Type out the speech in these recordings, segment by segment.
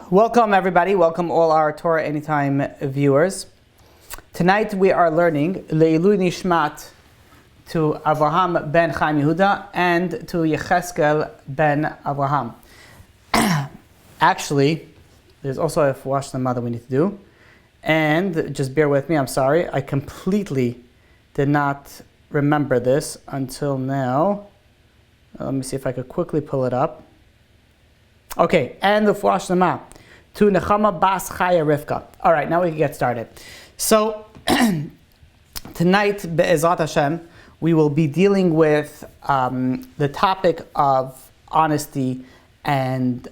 Welcome everybody, welcome all our Torah Anytime viewers. Tonight we are learning Le'ilui Nishmat to Avraham ben Chaim Yehuda and to Yecheskel ben Avraham. Actually, there's also a Fuash Lama that we need to do. And just bear with me, I'm sorry, I completely did not remember this until now. Let me see if I could quickly pull it up. Okay, and the Fuash Lama to Nechama Bas Chaya Rivka. All right, now we can get started. So, tonight, Be'ezrat Hashem, we will be dealing with the topic of honesty and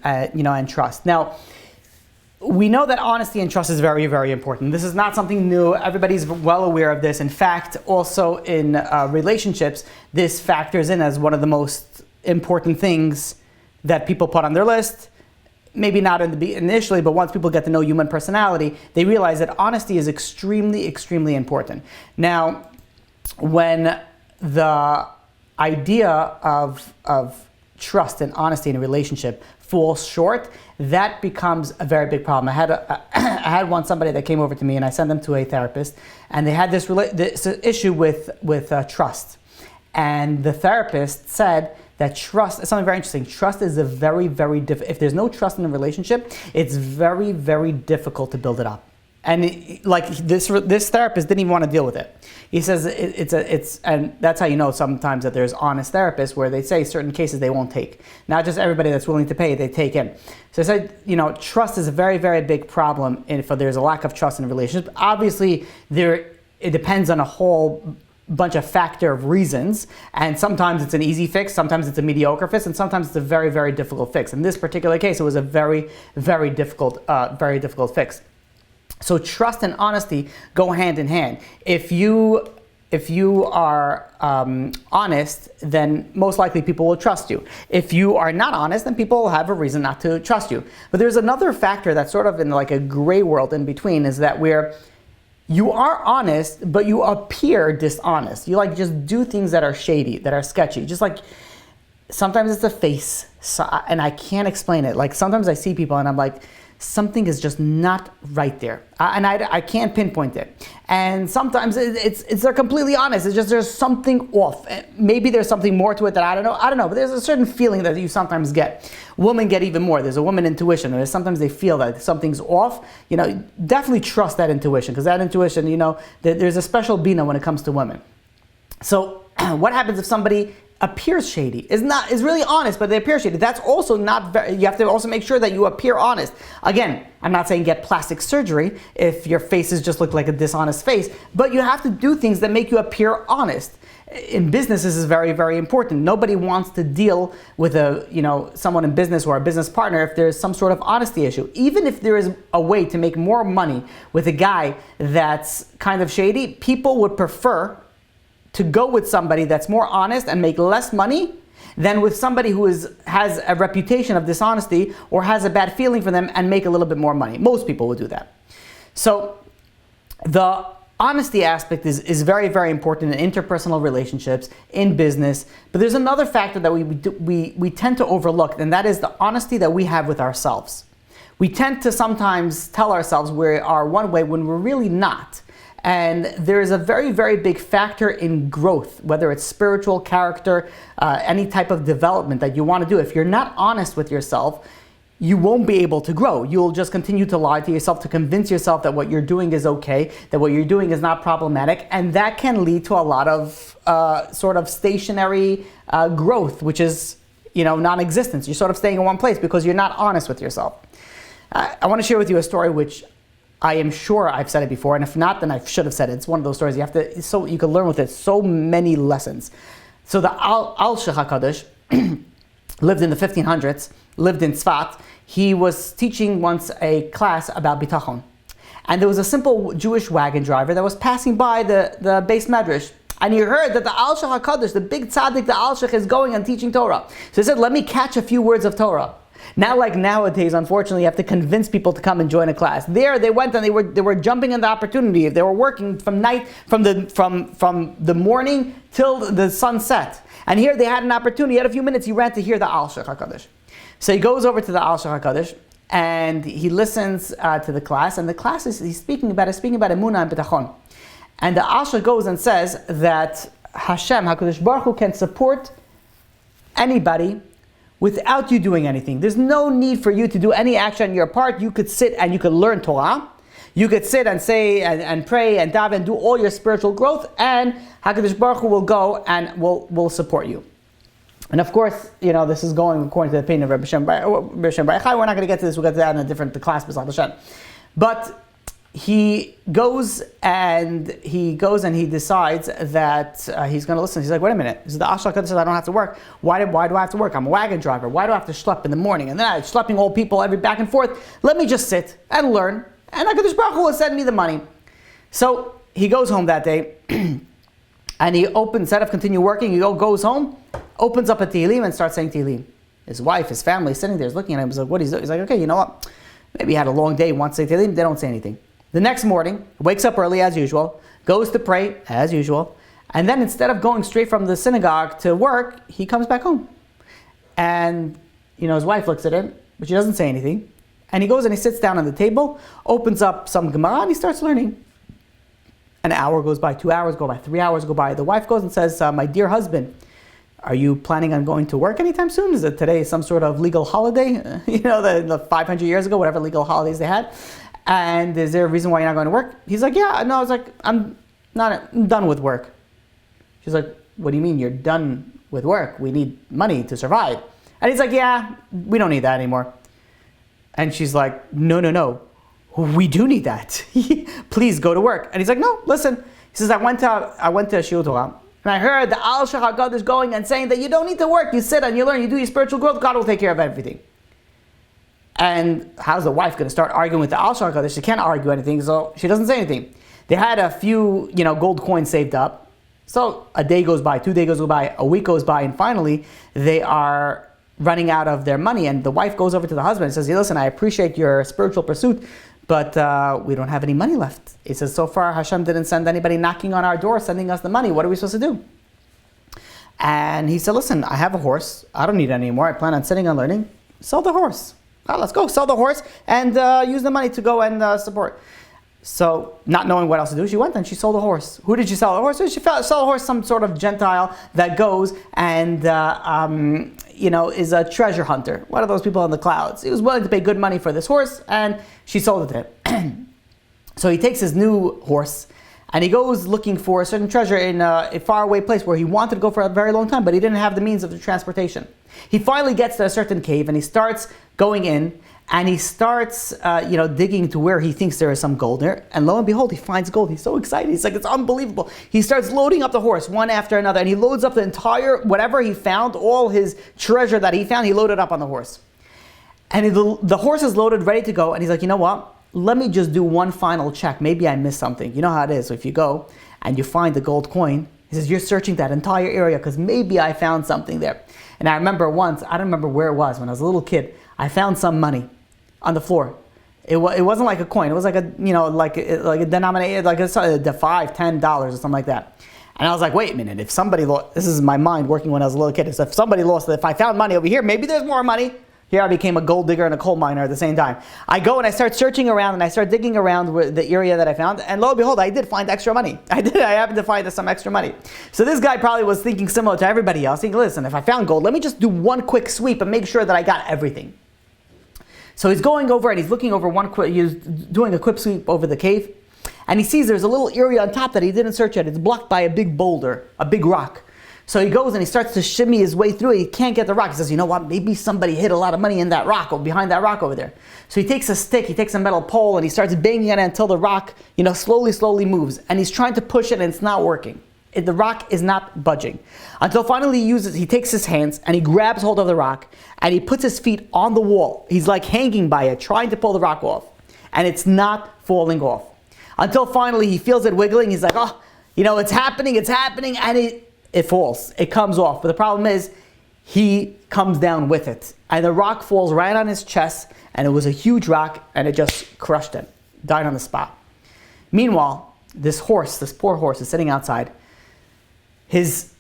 trust. Now, we know that honesty and trust is very, very important. This is not something new. Everybody's well aware of this. In fact, also in relationships, this factors in as one of the most important things that people put on their list. Maybe not initially, but once people get to know human personality, they realize that honesty is extremely, extremely important. Now, when the idea of trust and honesty in a relationship falls short, that becomes a very big problem. I had somebody that came over to me, and I sent them to a therapist, and they had this issue with trust. And the therapist said that trust is something very interesting. Trust is a very, very if there's no trust in a relationship, it's very, very difficult to build it up. And this therapist didn't even want to deal with it. He says and that's how you know sometimes that there's honest therapists where they say certain cases they won't take. Not just everybody that's willing to pay, they take in. So I said, trust is a very, very big problem if there's a lack of trust in a relationship. Obviously, it depends on a whole bunch of factor of reasons, and sometimes it's an easy fix, sometimes it's a mediocre fix, and sometimes it's a very, very difficult fix. In this particular case, it was a very, very difficult fix. So trust and honesty go hand in hand. If you are honest, then most likely people will trust you. If you are not honest, then people will have a reason not to trust you. But there's another factor that's sort of in like a gray world in between, is that you are honest, but you appear dishonest. You just do things that are shady, that are sketchy. Just like sometimes it's a face, and I can't explain it. Like sometimes I see people and I'm like, something is just not right there, and I can't pinpoint it. And sometimes they're completely honest. It's just there's something off. Maybe there's something more to it that I don't know. But there's a certain feeling that you sometimes get. Women get even more. There's a woman intuition. And sometimes they feel that something's off. Definitely trust that intuition, because that intuition, there's a special bina when it comes to women. So what happens if somebody appears shady, is really honest, but they appear shady? That's also not very, you have to also make sure that you appear honest. Again, I'm not saying get plastic surgery if your faces just look like a dishonest face, but you have to do things that make you appear honest. In business, this is very, very important. Nobody wants to deal with someone in business or a business partner if there's some sort of honesty issue. Even if there is a way to make more money with a guy that's kind of shady, people would prefer to go with somebody that's more honest and make less money than with somebody who has a reputation of dishonesty or has a bad feeling for them and make a little bit more money. Most people would do that. So the honesty aspect is very, very important in interpersonal relationships, in business. But there's another factor that we tend to overlook, and that is the honesty that we have with ourselves. We tend to sometimes tell ourselves we are one way when we're really not. And there is a very, very big factor in growth, whether it's spiritual, character, any type of development that you want to do. If you're not honest with yourself, you won't be able to grow. You'll just continue to lie to yourself to convince yourself that what you're doing is okay, that what you're doing is not problematic, and that can lead to a lot of sort of stationary growth, which is non-existence. You're sort of staying in one place because you're not honest with yourself. I want to share with you a story which I am sure I've said it before, and if not, then I should have said it. It's one of those stories you can learn with it so many lessons. So the Al-Sheikh HaKadosh lived in the 1500s, lived in Tzfat. He was teaching once a class about bitachon. And there was a simple Jewish wagon driver that was passing by the Beis Medrash. And he heard that the Al-Sheikh HaKadosh, the big tzaddik, the Al-Sheikh, is going and teaching Torah. So he said, let me catch a few words of Torah. Not like nowadays, unfortunately, you have to convince people to come and join a class. There, they went and they were jumping in the opportunity. They were working from the morning till the sunset. And here they had an opportunity. He had a few minutes. He ran to hear the Al-Sheikh HaKadosh. So he goes over to the Al-Sheikh HaKadosh, and he listens to the class, and the class he's speaking about Emunah and Bitachon. And the Asha goes and says that Hashem, HaKadosh Baruch Hu, can support anybody without you doing anything. There's no need for you to do any action on your part. You could sit and you could learn Torah. You could sit and say and pray and daven and do all your spiritual growth, and HaKadosh Baruch Hu will go and will support you. And of course, this is going according to the opinion of Rabbi Shem Bar Yochai. We're not going to get to this. We'll get to that in a different class, B'ezras Hashem. But he goes and he decides that he's going to listen. He's like, wait a minute. This is the Ashal says I don't have to work. Why do I have to work? I'm a wagon driver. Why do I have to schlep in the morning? And then I'm schlepping all people every back and forth. Let me just sit and learn. And HaKadosh Baruch Hu will send me the money. So he goes home that day and he instead of continue working, he goes home, opens up a Tehillim and starts saying Tehillim. His wife, his family is sitting there, is looking at him. He's like, what is it? He's like, okay, you know what? Maybe he had a long day, wants to say Tehillim. They don't say anything. The next morning, wakes up early as usual, goes to pray as usual, and then instead of going straight from the synagogue to work, he comes back home. And, his wife looks at him, but she doesn't say anything. And he goes and he sits down on the table, opens up some Gemara, and he starts learning. An hour goes by, 2 hours go by, 3 hours go by. The wife goes and says, my dear husband, are you planning on going to work anytime soon? Is it today some sort of legal holiday? The 500 years ago, whatever legal holidays they had. And is there a reason why you're not going to work? He's like, yeah, no. I was like, I'm done with work. She's like, what do you mean you're done with work? We need money to survive. And he's like, yeah, we don't need that anymore. And she's like, no, we do need that. Please go to work. And he's like, no, listen. He says, I went to Shiur Torah, and I heard the Al Shach HaGadosh going and saying that you don't need to work. You sit and you learn, you do your spiritual growth, God will take care of everything. And how's the wife going to start arguing with the Al Shach HaGadosh? She can't argue anything, so she doesn't say anything. They had a few, gold coins saved up. So a day goes by, 2 days goes by, a week goes by, and finally they are running out of their money. And the wife goes over to the husband and says, hey, listen, I appreciate your spiritual pursuit, but we don't have any money left. He says, so far Hashem didn't send anybody knocking on our door, sending us the money. What are we supposed to do? And he said, listen, I have a horse. I don't need it anymore. I plan on sitting and learning. Sell the horse. Let's go sell the horse and use the money to go and support. So, not knowing what else to do, she went and she sold a horse. Who did she sell the horse to? She sold a horse, some sort of Gentile that goes and is a treasure hunter. One of those people in the clouds. He was willing to pay good money for this horse, and she sold it to him. So he takes his new horse and he goes looking for a certain treasure in a faraway place where he wanted to go for a very long time, but he didn't have the means of the transportation. He finally gets to a certain cave and he starts going in and he starts digging to where he thinks there is some gold there. And lo and behold, he finds gold. He's so excited. He's like, it's unbelievable. He starts loading up the horse one after another, and he loads up the entire, whatever he found, all his treasure that he found, he loaded up on the horse. And the horse is loaded, ready to go, and he's like, you know what? Let me just do one final check. Maybe I missed something. You know how it is. So if you go and you find the gold coin, he says, you're searching that entire area because maybe I found something there. And I remember once, I don't remember where it was, when I was a little kid, I found some money on the floor. It wasn't like a coin. It was like a denominator, like a $5, $10 or something like that. And I was like, wait a minute, if somebody lost, this is my mind working when I was a little kid, so if somebody lost, if I found money over here, maybe there's more money. Here I became a gold digger and a coal miner at the same time. I go and I start searching around and I start digging around the area that I found, and lo and behold, I did find extra money. I happened to find some extra money. So this guy probably was thinking similar to everybody else, thinking, listen, if I found gold, let me just do one quick sweep and make sure that I got everything. So he's going over and he's looking over he's doing a quick sweep over the cave, and he sees there's a little area on top that he didn't search yet. It's blocked by a big boulder, a big rock. So he goes and he starts to shimmy his way through it. He can't get the rock. He says, you know what, maybe somebody hid a lot of money in that rock or behind that rock over there. So he takes a stick, he takes a metal pole, and he starts banging it until the rock, slowly moves. And he's trying to push it and it's not working. The rock is not budging. Until finally he takes his hands and he grabs hold of the rock and he puts his feet on the wall. He's like hanging by it, trying to pull the rock off. And it's not falling off. Until finally he feels it wiggling. He's like, it's happening, and it falls. It comes off. But the problem is, he comes down with it. And the rock falls right on his chest, and it was a huge rock, and it just crushed him. Died on the spot. Meanwhile, this poor horse, is sitting outside. His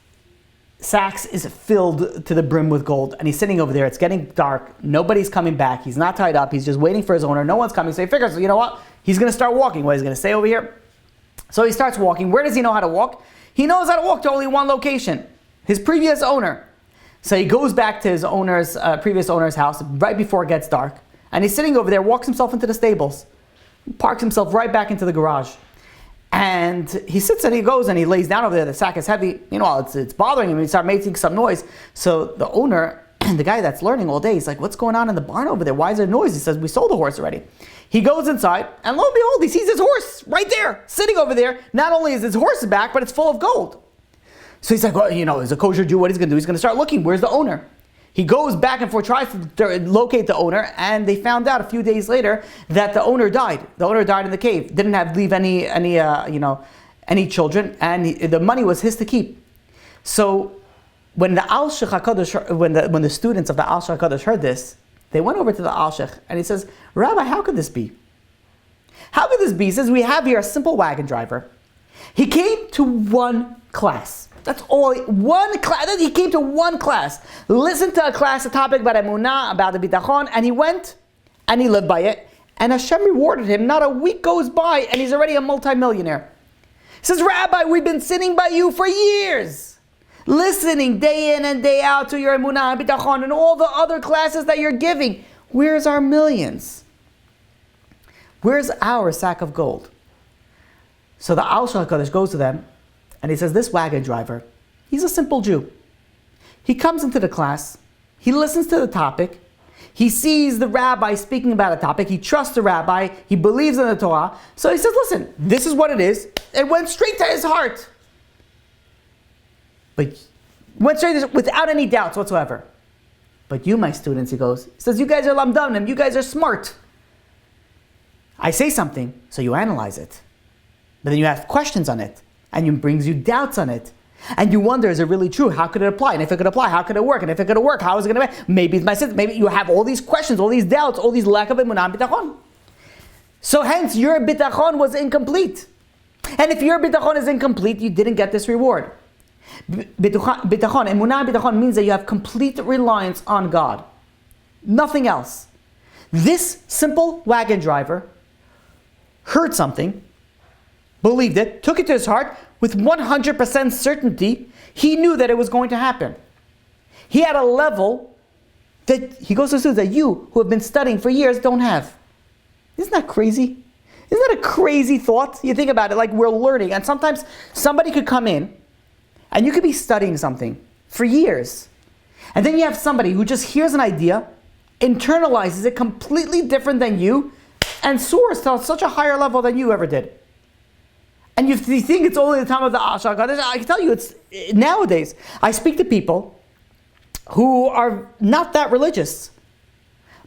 sacks is filled to the brim with gold, and he's sitting over there. It's getting dark. Nobody's coming back. He's not tied up. He's just waiting for his owner. No one's coming. So he figures, you know what? He's going to start walking. He's going to stay over here. So he starts walking. Where does he know how to walk? He knows how to walk to only one location, his previous owner. So he goes back to his previous owner's house right before it gets dark, and he's sitting over there, walks himself into the stables, parks himself right back into the garage. And he sits and he goes and he lays down over there. The sack is heavy. It's bothering him. He starts making some noise. So the owner, the guy that's learning all day, he's like, what's going on in the barn over there? Why is there noise? He says, we sold the horse already. He goes inside, and lo and behold, he sees his horse right there, sitting over there. Not only is his horse back, but it's full of gold. So he's like, well, he's a kosher Jew. What he's going to do? He's going to start looking. Where's the owner? He goes back and forth, tries to locate the owner, and they found out a few days later that the owner died. The owner died in the cave. Didn't leave any children, and the money was his to keep. So when the Al-Sheikh HaKadosh, when the students of the Al-Sheikh HaKadosh heard this, they went over to the Al-Sheikh, and he says, Rabbi, how could this be? How could this be? He says, we have here a simple wagon driver. He came to one class. That's all. One class. He came to one class. Listened to a class, a topic about Emunah, about the bitachon, and he went and he lived by it. And Hashem rewarded him. Not a week goes by and he's already a multimillionaire. He says, Rabbi, we've been sitting by you for years, listening day in and day out to your Emunah and bitachon and all the other classes that you're giving. Where's our millions? Where's our sack of gold? So the Al-Sheikh HaKadosh goes to them, and he says, this wagon driver, he's a simple Jew. He comes into the class, he listens to the topic, he sees the rabbi speaking about a topic, he trusts the rabbi, he believes in the Torah, so he says, listen, this is what it is. It went straight to his heart. But went straight without any doubts whatsoever. But you, my students, he says, you guys are lamdanim, you guys are smart. I say something, so you analyze it. But then you have questions on it. And it brings you doubts on it. And you wonder, is it really true? How could it apply? And if it could apply, how could it work? And if it could work, how is it going to be? Maybe it's my sense. Maybe you have all these questions, all these doubts, all these lack of emunah and bitachon. So hence, your bitachon was incomplete. And if your bitachon is incomplete, you didn't get this reward. Bitachon, emunah and bitachon means that you have complete reliance on God. Nothing else. This simple wagon driver heard something, believed it, took it to his heart, with 100% certainty, he knew that it was going to happen. He had a level that he goes to students that you, who have been studying for years, don't have. Isn't that crazy? Isn't that a crazy thought? You think about it, like we're learning, and sometimes somebody could come in, and you could be studying something for years, and then you have somebody who just hears an idea, internalizes it completely different than you, and soars to such a higher level than you ever did. And you think it's only the time of the Al-Sheikh HaKadosh. I can tell you, it's nowadays. I speak to people who are not that religious,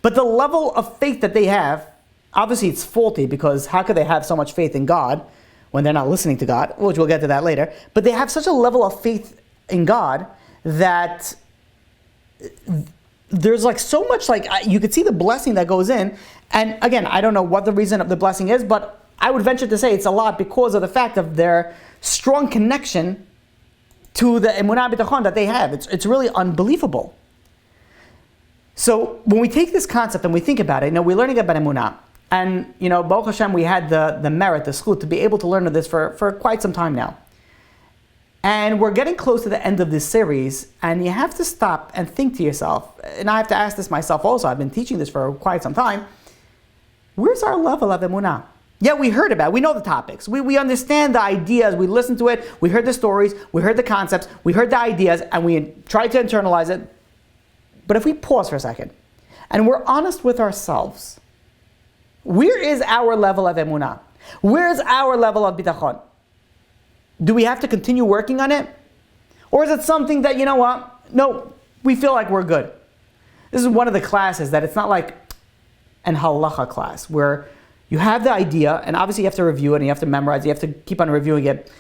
but the level of faith that they have, obviously it's faulty, because how could they have so much faith in God when they're not listening to God? Which we'll get to that later. But they have such a level of faith in God that there's like so much, like you could see the blessing that goes in. And again, I don't know what the reason of the blessing is, but I would venture to say it's a lot because of the fact of their strong connection to the emunah bitachon that they have. It's really unbelievable. So when we take this concept and we think about it, we're learning about emunah. And, Baruch Hashem, we had the merit, the schut, to be able to learn this for quite some time now. And we're getting close to the end of this series, and you have to stop and think to yourself, and I have to ask this myself also, I've been teaching this for quite some time, where's our level of emunah? Yeah, we heard about it. We know the topics. We understand the ideas. We listened to it. We heard the stories. We heard the concepts. We heard the ideas, and we tried to internalize it. But if we pause for a second, and we're honest with ourselves, where is our level of emunah? Where is our level of bitachon? Do we have to continue working on it? Or is it something that, no, we feel like we're good? This is one of the classes that it's not like an halacha class, where you have the idea, and obviously you have to review it, and you have to memorize it, you have to keep on reviewing it.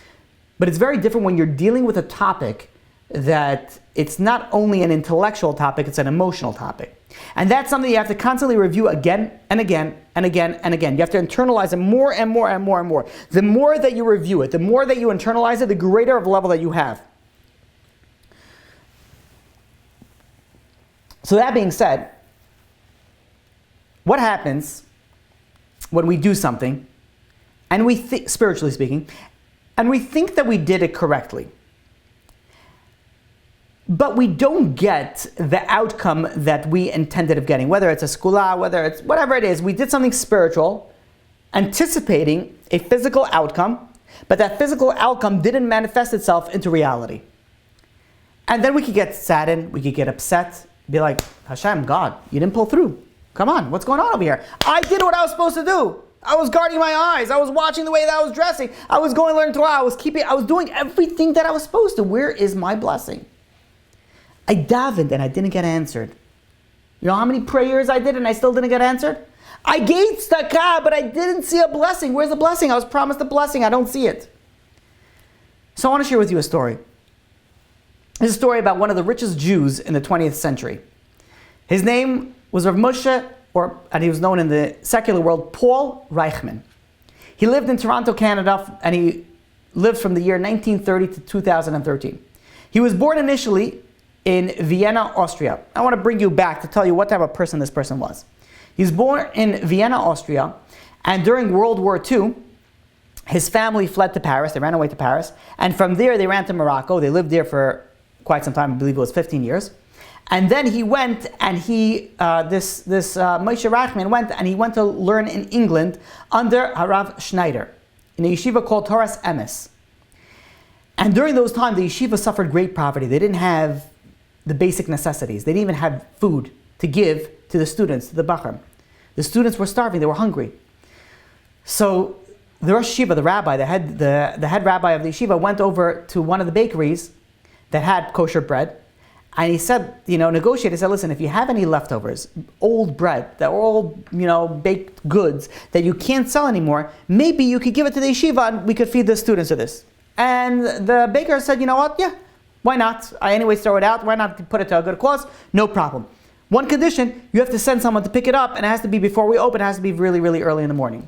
But it's very different when you're dealing with a topic that it's not only an intellectual topic, it's an emotional topic. And that's something you have to constantly review again and again and again and again. You have to internalize it more and more and more and more. The more that you review it, the more that you internalize it, the greater of level that you have. So that being said, what happens when we do something, and we think, spiritually speaking, and we think that we did it correctly, but we don't get the outcome that we intended of getting, whether it's a skula, whether it's whatever it is, we did something spiritual, anticipating a physical outcome, but that physical outcome didn't manifest itself into reality. And then we could get saddened, we could get upset, be like, Hashem, God, you didn't pull through. Come on, what's going on over here? I did what I was supposed to do. I was guarding my eyes. I was watching the way that I was dressing. I was going to learn Torah. I was doing everything that I was supposed to. Where is my blessing? I davened and I didn't get answered. You know how many prayers I did and I still didn't get answered? I gave tzedakah, but I didn't see a blessing. Where's the blessing? I was promised a blessing. I don't see it. So I want to share with you a story. This is a story about one of the richest Jews in the 20th century. His name was Rav Moshe, and he was known in the secular world, Paul Reichman. He lived in Toronto, Canada, and he lived from the year 1930 to 2013. He was born initially in Vienna, Austria. I want to bring you back to tell you what type of person this person was. He was born in Vienna, Austria, and during World War II, his family fled to Paris. They ran away to Paris, and from there they ran to Morocco. They lived there for quite some time. I believe it was 15 years. And then he went and this Moshe Reichman went to learn in England under Harav Schneider in a yeshiva called Toras Emes. And during those times, the yeshiva suffered great poverty. They didn't have the basic necessities. They didn't even have food to give to the students, to the Bachar. The students were starving. They were hungry. So the Rosh Yeshiva, the rabbi, the head rabbi of the yeshiva, went over to one of the bakeries that had kosher bread. And he said, negotiated. He said, listen, if you have any leftovers, old bread, that were old, baked goods that you can't sell anymore, maybe you could give it to the yeshiva and we could feed the students of this. And the baker said, you know what? Yeah, why not? I anyways throw it out. Why not put it to a good cause? No problem. One condition, you have to send someone to pick it up, and it has to be before we open. It has to be really, really early in the morning.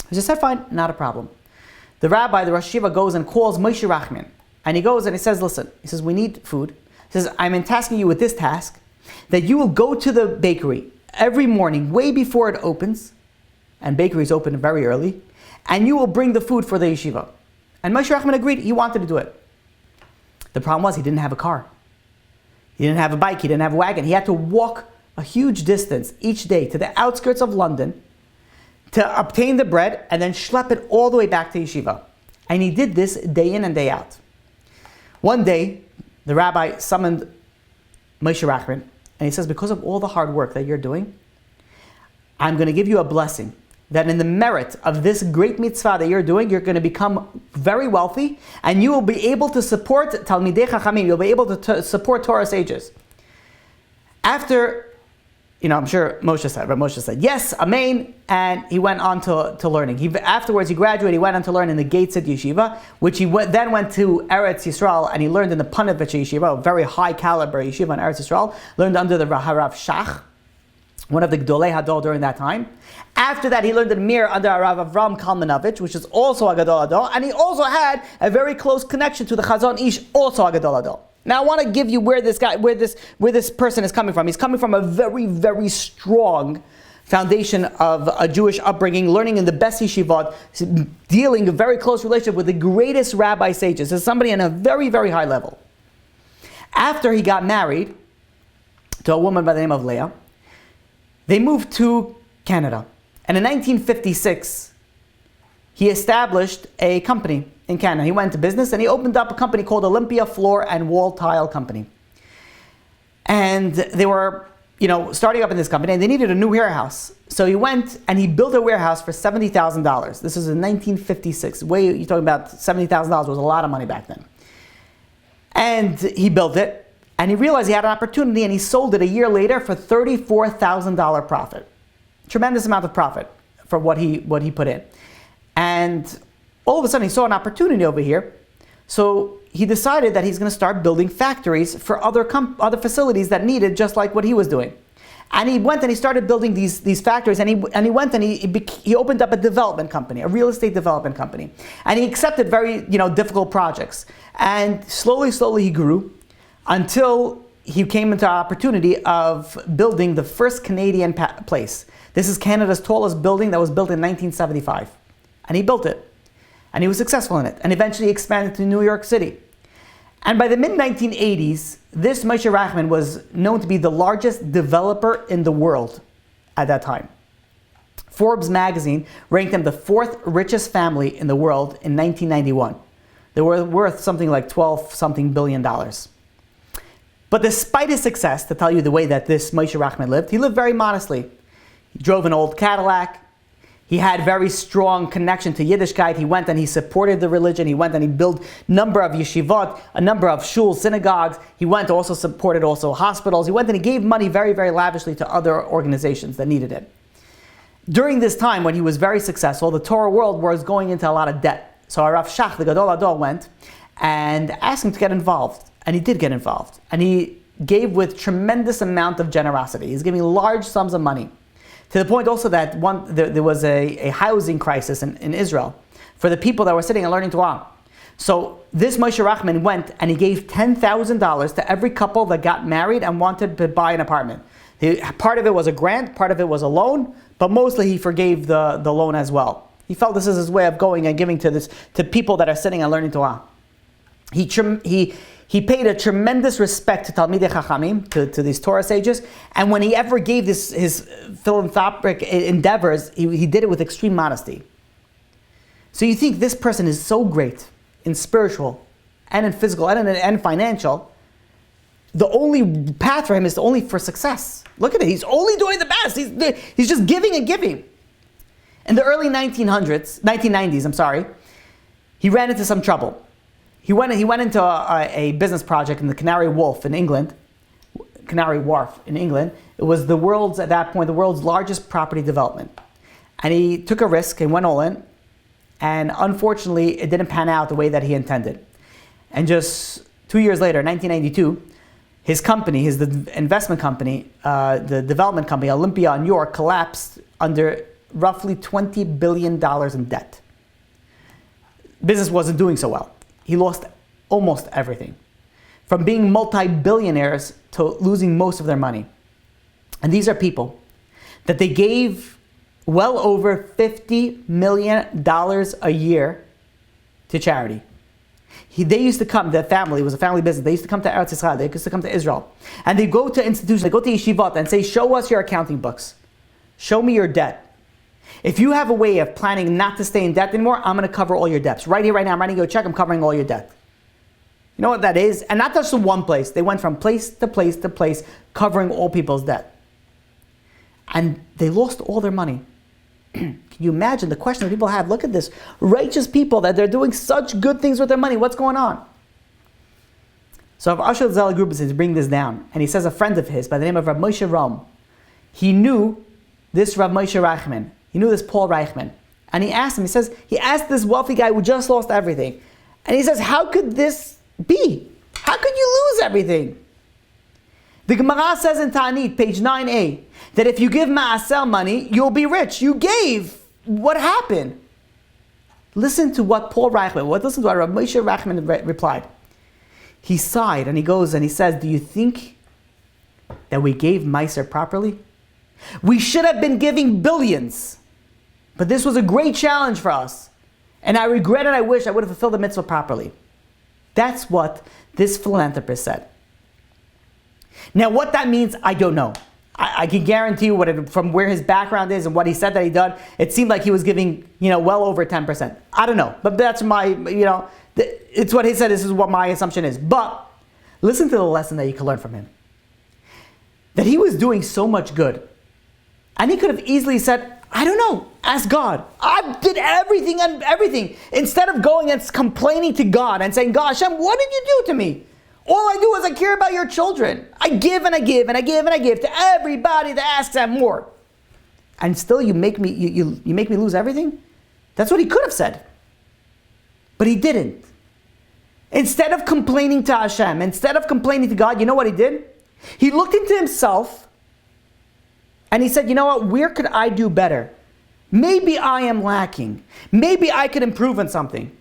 He just said, fine, not a problem. The rabbi, the Rosh Yeshiva, goes and calls Moshe Reichman. And he goes and he says, listen, he says, we need food. He says, I'm entasking you with this task, that you will go to the bakery every morning, way before it opens, and bakeries open very early, and you will bring the food for the yeshiva. And Moshe Reichman agreed, he wanted to do it. The problem was he didn't have a car. He didn't have a bike, he didn't have a wagon. He had to walk a huge distance each day to the outskirts of London to obtain the bread and then schlep it all the way back to yeshiva. And he did this day in and day out. One day, the rabbi summoned Moshe Reichman, and he says, because of all the hard work that you're doing, I'm going to give you a blessing that in the merit of this great mitzvah that you're doing, you're going to become very wealthy, and you will be able to support Talmidei Chachamim, you'll be able to support Torah sages. After, I'm sure Moshe said, yes, amen, and he went on to learning. Afterwards, he graduated, he went on to learn in the Gates Yeshiva, which he then went to Eretz Yisrael, and he learned in the Panovich Yeshiva, a very high caliber yeshiva in Eretz Yisrael, learned under the Harav Shach, one of the Gdolei Hadol during that time. After that, he learned in Mir under Rav Avram Kalmanovich, which is also a Gadol Hadol, and he also had a very close connection to the Chazon Ish, also a Gadol Hadol. Now I want to give you where this person is coming from. He's coming from a very, very strong foundation of a Jewish upbringing, learning in the best yeshivot, dealing a very close relationship with the greatest rabbi sages. This is somebody on a very, very high level. After he got married to a woman by the name of Leah, they moved to Canada. And in 1956, he established a company in Canada. He went into business and he opened up a company called Olympia Floor and Wall Tile Company. And they were, starting up in this company, and they needed a new warehouse. So he went and he built a warehouse for $70,000. This was in 1956. You're talking about $70,000 was a lot of money back then. And he built it. And he realized he had an opportunity, and he sold it a year later for $34,000 profit. Tremendous amount of profit for what he put in. And all of a sudden he saw an opportunity over here. So he decided that he's going to start building factories for other facilities that needed just like what he was doing. And he went and he started building these factories, and he opened up a development company, a real estate development company. And he accepted very difficult projects. And slowly he grew, until he came into the opportunity of building the first Canadian place. This is Canada's tallest building that was built in 1975. And he built it. And he was successful in it. And eventually expanded to New York City. And by the mid-1980s, this Moshe Reichman was known to be the largest developer in the world at that time. Forbes magazine ranked him the fourth richest family in the world in 1991. They were worth something like $12-something billion. But despite his success, to tell you the way that this Moshe Reichman lived, he lived very modestly. He drove an old Cadillac. He had very strong connection to Yiddishkeit. He went and he supported the religion. He went and he built a number of yeshivot, a number of shuls, synagogues. He went also supported also hospitals. He went and he gave money very, very lavishly to other organizations that needed it. During this time, when he was very successful, the Torah world was going into a lot of debt. So Rav Shach, the Gadol Adol, went and asked him to get involved. And he did get involved. And he gave with tremendous amount of generosity. He's giving large sums of money. To the point also that there was a housing crisis in Israel for the people that were sitting and learning Torah. So this Moshe Reichman went and he gave $10,000 to every couple that got married and wanted to buy an apartment. Part of it was a grant, part of it was a loan, but mostly he forgave the loan as well. He felt this is his way of going and giving to people that are sitting and learning Torah. He paid a tremendous respect to Talmidei Chachamim, to these Torah sages, and when he ever gave his philanthropic endeavors, he did it with extreme modesty. So you think this person is so great in spiritual, and in physical, and financial. The only path for him is only for success. Look at it, he's only doing the best. He's just giving and giving. In the early 1990s, he ran into some trouble. He went into a business project in the Canary Wharf in England. It was at that point the world's largest property development. And he took a risk and went all in. And unfortunately, it didn't pan out the way that he intended. And just 2 years later, 1992, his company, the investment company, the development company, Olympia in New York, collapsed under roughly $20 billion in debt. Business wasn't doing so well. He lost almost everything. From being multi-billionaires to losing most of their money. And these are people that they gave well over $50 million a year to charity. They used to come, the family, it was a family business, they used to come to Eretz Yisrael, they used to come to Israel. And they go to institutions, they go to yeshivot and say, show us your accounting books. Show me your debt. If you have a way of planning not to stay in debt anymore, I'm going to cover all your debts. Right here, right now, I'm writing you a check, I'm covering all your debt. You know what that is? And not just in one place. They went from place to place to place, covering all people's debt. And they lost all their money. Can you imagine the question that people have? Look at this. Righteous people that they're doing such good things with their money. What's going on? So Rav Asher Zell Group is bringing this down. And he says a friend of his by the name of Rav Moshe Rom, he knew this Rav Moshe Reichman. He knew this Paul Reichman. And he asked him, he asked this wealthy guy who just lost everything. And he says, how could this be? How could you lose everything? The Gemara says in Ta'anit, page 9a, that if you give ma'asel money, you'll be rich. You gave. What happened? Listen to what Paul Reichman, listen to what Rav Moshe Reichman replied. He sighed and he goes and he says, do you think that we gave Meiser properly? We should have been giving billions. But this was a great challenge for us. And I regret and I wish I would have fulfilled the mitzvah properly. That's what this philanthropist said. Now what that means, I don't know. I can guarantee you from where his background is and what he said that he done, it seemed like he was giving, well over 10%. I don't know. But that's my, it's what he said, this is what my assumption is. But listen to the lesson that you can learn from him. That he was doing so much good. And he could have easily said, I don't know, ask God. I did everything and everything. Instead of going and complaining to God and saying, God, Hashem, what did you do to me? All I do is I care about your children. I give and I give and I give and I give to everybody that asks and more. And still you make me you make me lose everything? That's what he could have said. But he didn't. Instead of complaining to Hashem, instead of complaining to God, you know what he did? He looked into himself and he said, you know what, where could I do better? Maybe I am lacking. Maybe I could improve on something.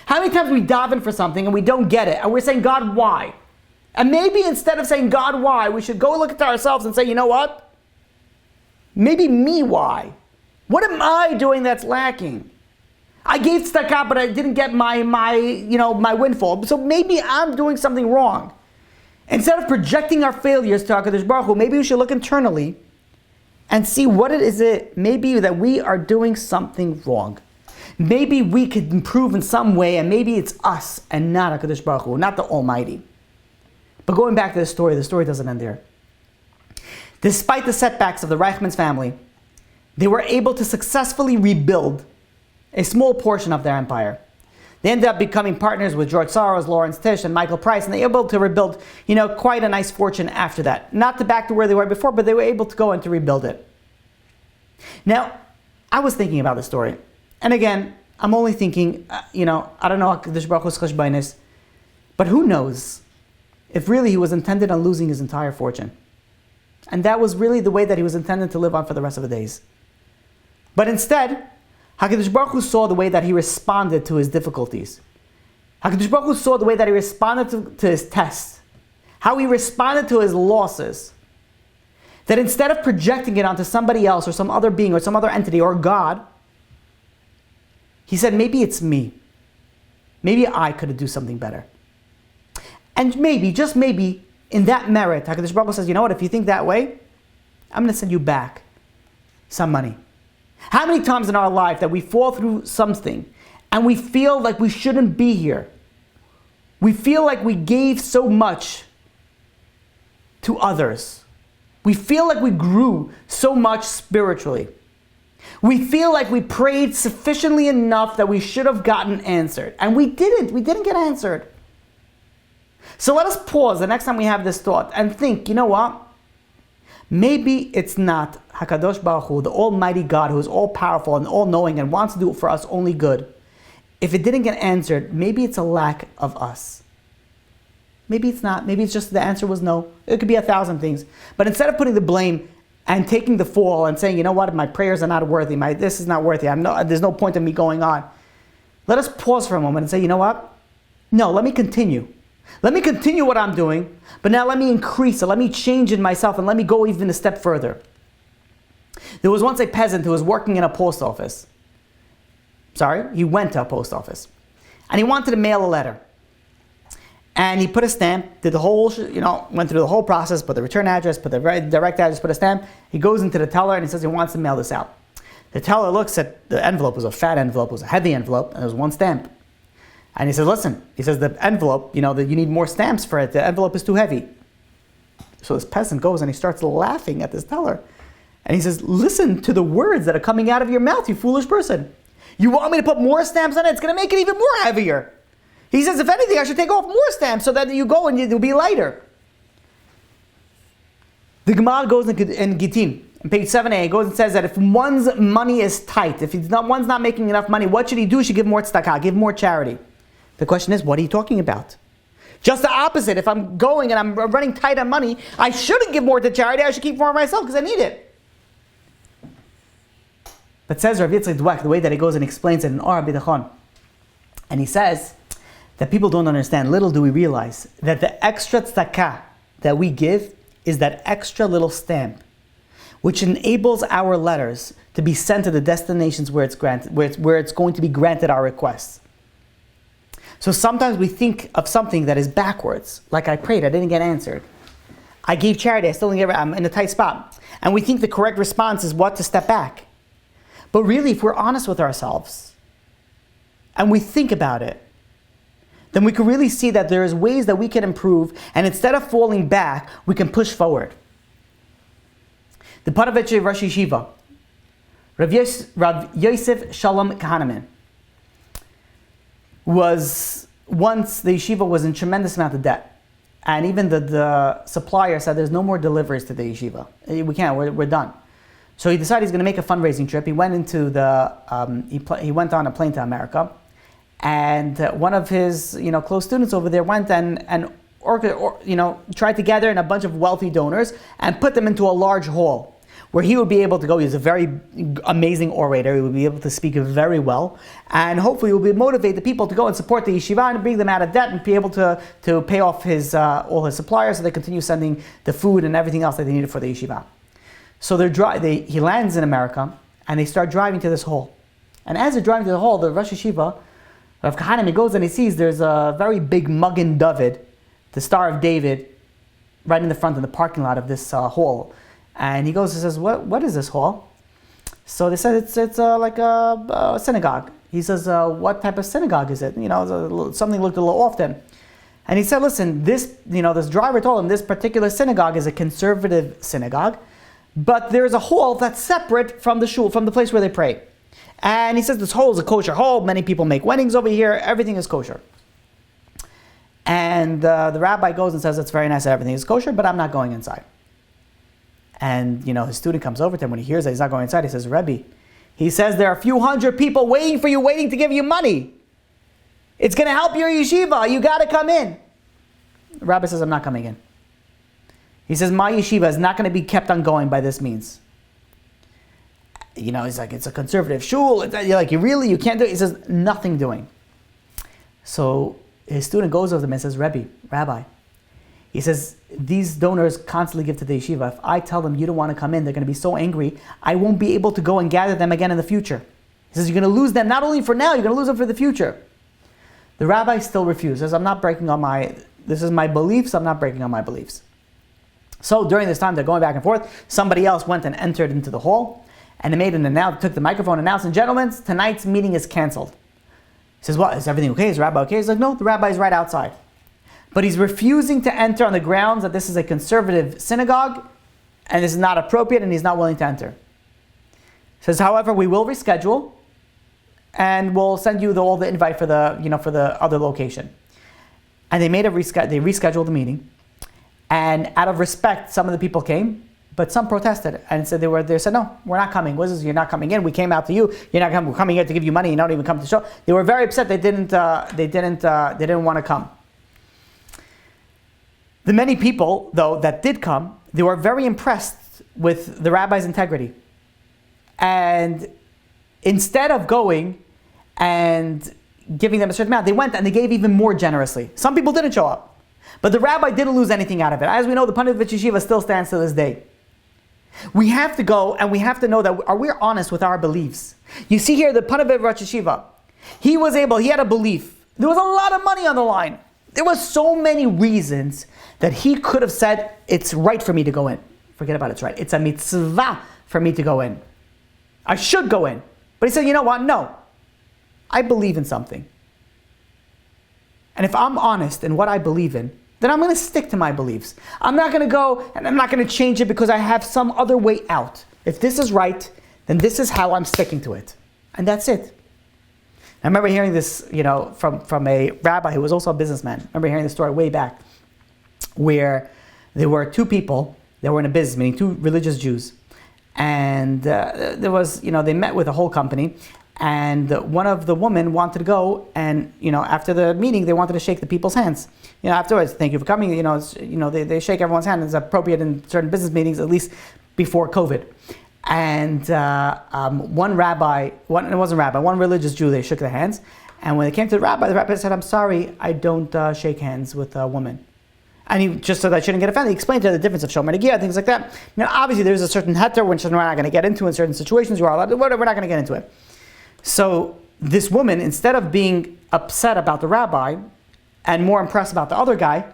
How many times we daven for something and we don't get it and we're saying, God, why? And maybe instead of saying, God, why? We should go look at ourselves and say, you know what? Maybe me, why? What am I doing that's lacking? I gave tzedakah, but I didn't get my windfall. So maybe I'm doing something wrong. Instead of projecting our failures to HaKadosh Baruch Hu, maybe we should look internally and see what it is maybe that we are doing something wrong. Maybe we could improve in some way, and maybe it's us and not HaKadosh Baruch Hu, not the Almighty. But going back to the story doesn't end there. Despite the setbacks of the Reichman's family, they were able to successfully rebuild a small portion of their empire. They ended up becoming partners with George Soros, Lawrence Tish, and Michael Price, and they were able to rebuild, quite a nice fortune after that. Not to back to where they were before, but they were able to go and to rebuild it. Now, I was thinking about this story, and again, I'm only thinking, I don't know HaKadosh Baruch Hu's cheshbonos, but who knows if really he was intended on losing his entire fortune. And that was really the way that he was intended to live on for the rest of the days. But instead, HaKadosh Baruch Hu saw the way that he responded to his difficulties. HaKadosh Baruch Hu saw the way that he responded to his tests. How he responded to his losses. That instead of projecting it onto somebody else or some other being or some other entity or God, he said, maybe it's me. Maybe I could do something better. And maybe, just maybe, in that merit, HaKadosh Baruch Hu says, you know what, if you think that way, I'm going to send you back some money. How many times in our life that we fall through something and we feel like we shouldn't be here? We feel like we gave so much to others. We feel like we grew so much spiritually. We feel like we prayed sufficiently enough that we should have gotten answered. And we didn't. We didn't get answered. So let us pause the next time we have this thought and think, you know what? Maybe it's not HaKadosh Baruch Hu, the Almighty God who is all-powerful and all-knowing and wants to do for us only good. If it didn't get answered, maybe it's a lack of us. Maybe it's not. Maybe it's just the answer was no. It could be 1,000 things. But instead of putting the blame and taking the fall and saying, you know what, my prayers are not worthy, this is not worthy, there's no point in me going on. Let us pause for a moment and say, you know what? No, let me continue. Let me continue what I'm doing, but now let me increase it. Let me change in myself and let me go even a step further. There was once a peasant who was working in a post office. He went to a post office. And he wanted to mail a letter. And he put a stamp, did the whole, went through the whole process, put the return address, put the direct address, put a stamp. He goes into the teller and he says he wants to mail this out. The teller looks at the envelope. It was a fat envelope, it was a heavy envelope, and there was one stamp. And he says, listen, the envelope, that you need more stamps for it. The envelope is too heavy. So this peasant goes and he starts laughing at this teller. And he says, listen to the words that are coming out of your mouth, you foolish person. You want me to put more stamps on it? It's going to make it even more heavier. He says, if anything, I should take off more stamps so that you go and it'll be lighter. The Gemara goes in Gittin, on page 7a, it goes and says that if one's money is tight, if one's not making enough money, what should he do? He should give more tzedakah, give more charity. The question is, what are you talking about? Just the opposite. If I'm going and I'm running tight on money, I shouldn't give more to charity. I should keep more myself because I need it. But says Rav Yitzchak Dweck, the way that he goes and explains it in Or HaBitachon, and he says that people don't understand. Little do we realize that the extra tzedakah that we give is that extra little stamp, which enables our letters to be sent to the destinations where it's going to be granted our requests. So sometimes we think of something that is backwards, like I prayed, I didn't get answered. I gave charity, I still didn't get, I'm in a tight spot. And we think the correct response is what? To step back. But really, if we're honest with ourselves, and we think about it, then we can really see that there's ways that we can improve, and instead of falling back, we can push forward. The Paravich Rosh Yeshiva, Rav Yosef Shalom Kahneman, was once the yeshiva was in tremendous amount of debt, and even the supplier said there's no more deliveries to the yeshiva. We can't. We're done. So he decided he's going to make a fundraising trip. He went into he went on a plane to America, and one of his close students over there went and tried to gather in a bunch of wealthy donors and put them into a large hall where he would be able to go. He's a very amazing orator. He would be able to speak very well, and hopefully he will motivate the people to go and support the yeshiva and bring them out of debt and be able to pay off his all his suppliers so they continue sending the food and everything else that they needed for the yeshiva. So he lands in America, and they start driving to this hall. And as they're driving to the hall, the Rosh Yeshiva, Rav Kahanim, he goes and he sees there's a very big Magen David, the Star of David, right in the front in the parking lot of this hall. And he goes and says, what is this hall? So they said it's like a synagogue. He says, what type of synagogue is it? Something looked a little off then. And he said, listen, this driver told him this particular synagogue is a conservative synagogue, but there's a hall that's separate from the shul, from the place where they pray. And he says this hall is a kosher hall. Many people make weddings over here. Everything is kosher. And the rabbi goes and says, it's very nice that everything is kosher, but I'm not going inside. And, his student comes over to him. When he hears that he's not going inside, he says, Rebbe, he says, there are a few hundred people waiting for you, waiting to give you money. It's going to help your yeshiva. You got to come in. The rabbi says, I'm not coming in. He says, my yeshiva is not going to be kept on going by this means. He's like, it's a conservative shul. You're like, you can't do it. He says, nothing doing. So his student goes over to him and says, Rabbi, he says, these donors constantly give to the yeshiva. If I tell them you don't want to come in, they're going to be so angry, I won't be able to go and gather them again in the future. He says, you're going to lose them not only for now, you're going to lose them for the future. The rabbi still refuses. I'm not breaking on this is my beliefs, I'm not breaking on my beliefs. So during this time, they're going back and forth. Somebody else went and entered into the hall, and they took the microphone and announced, gentlemen, tonight's meeting is canceled. He says, what, is everything okay? Is the rabbi okay? He's like, no, the rabbi's right outside. But he's refusing to enter on the grounds that this is a conservative synagogue, and this is not appropriate, and he's not willing to enter. He says, however, we will reschedule, and we'll send you all the invite for the other location. And they rescheduled the meeting, and out of respect, some of the people came, but some protested and said they said, no, we're not coming. What is this? You're not coming in. We came out to you. You're not coming. We're coming here to give you money. You don't even come to the show. They were very upset. They didn't want to come. The many people, though, that did come, they were very impressed with the rabbi's integrity. And instead of going and giving them a certain amount, they went and they gave even more generously. Some people didn't show up. But the rabbi didn't lose anything out of it. As we know, the Panovich Yeshiva still stands to this day. We have to go and we have to know that we're honest with our beliefs. You see here, the Panovich Rosh Yeshiva, he had a belief. There was a lot of money on the line. There was so many reasons that he could have said, it's right for me to go in. Forget about it's right. It's a mitzvah for me to go in. I should go in. But he said, you know what? No. I believe in something. And if I'm honest in what I believe in, then I'm going to stick to my beliefs. I'm not going to go and I'm not going to change it because I have some other way out. If this is right, then this is how I'm sticking to it. And that's it. I remember hearing this, from a rabbi who was also a businessman. I remember hearing the story way back where there were two people that were in a business meeting, two religious Jews. And there was, they met with a whole company. And one of the women wanted to go and, after the meeting, they wanted to shake the people's hands. Afterwards, thank you for coming. They shake everyone's hand. It's appropriate in certain business meetings, at least before COVID. And one religious Jew, they shook their hands. And when they came to the rabbi said, I'm sorry, I don't shake hands with a woman. And he, just so that I shouldn't get offended, he explained to her the difference of shomer negiah, things like that. Now, obviously, there's a certain heter, which we're not going to get into in certain situations. You are allowed to, we're not going to get into it. So this woman, instead of being upset about the rabbi and more impressed about the other guy,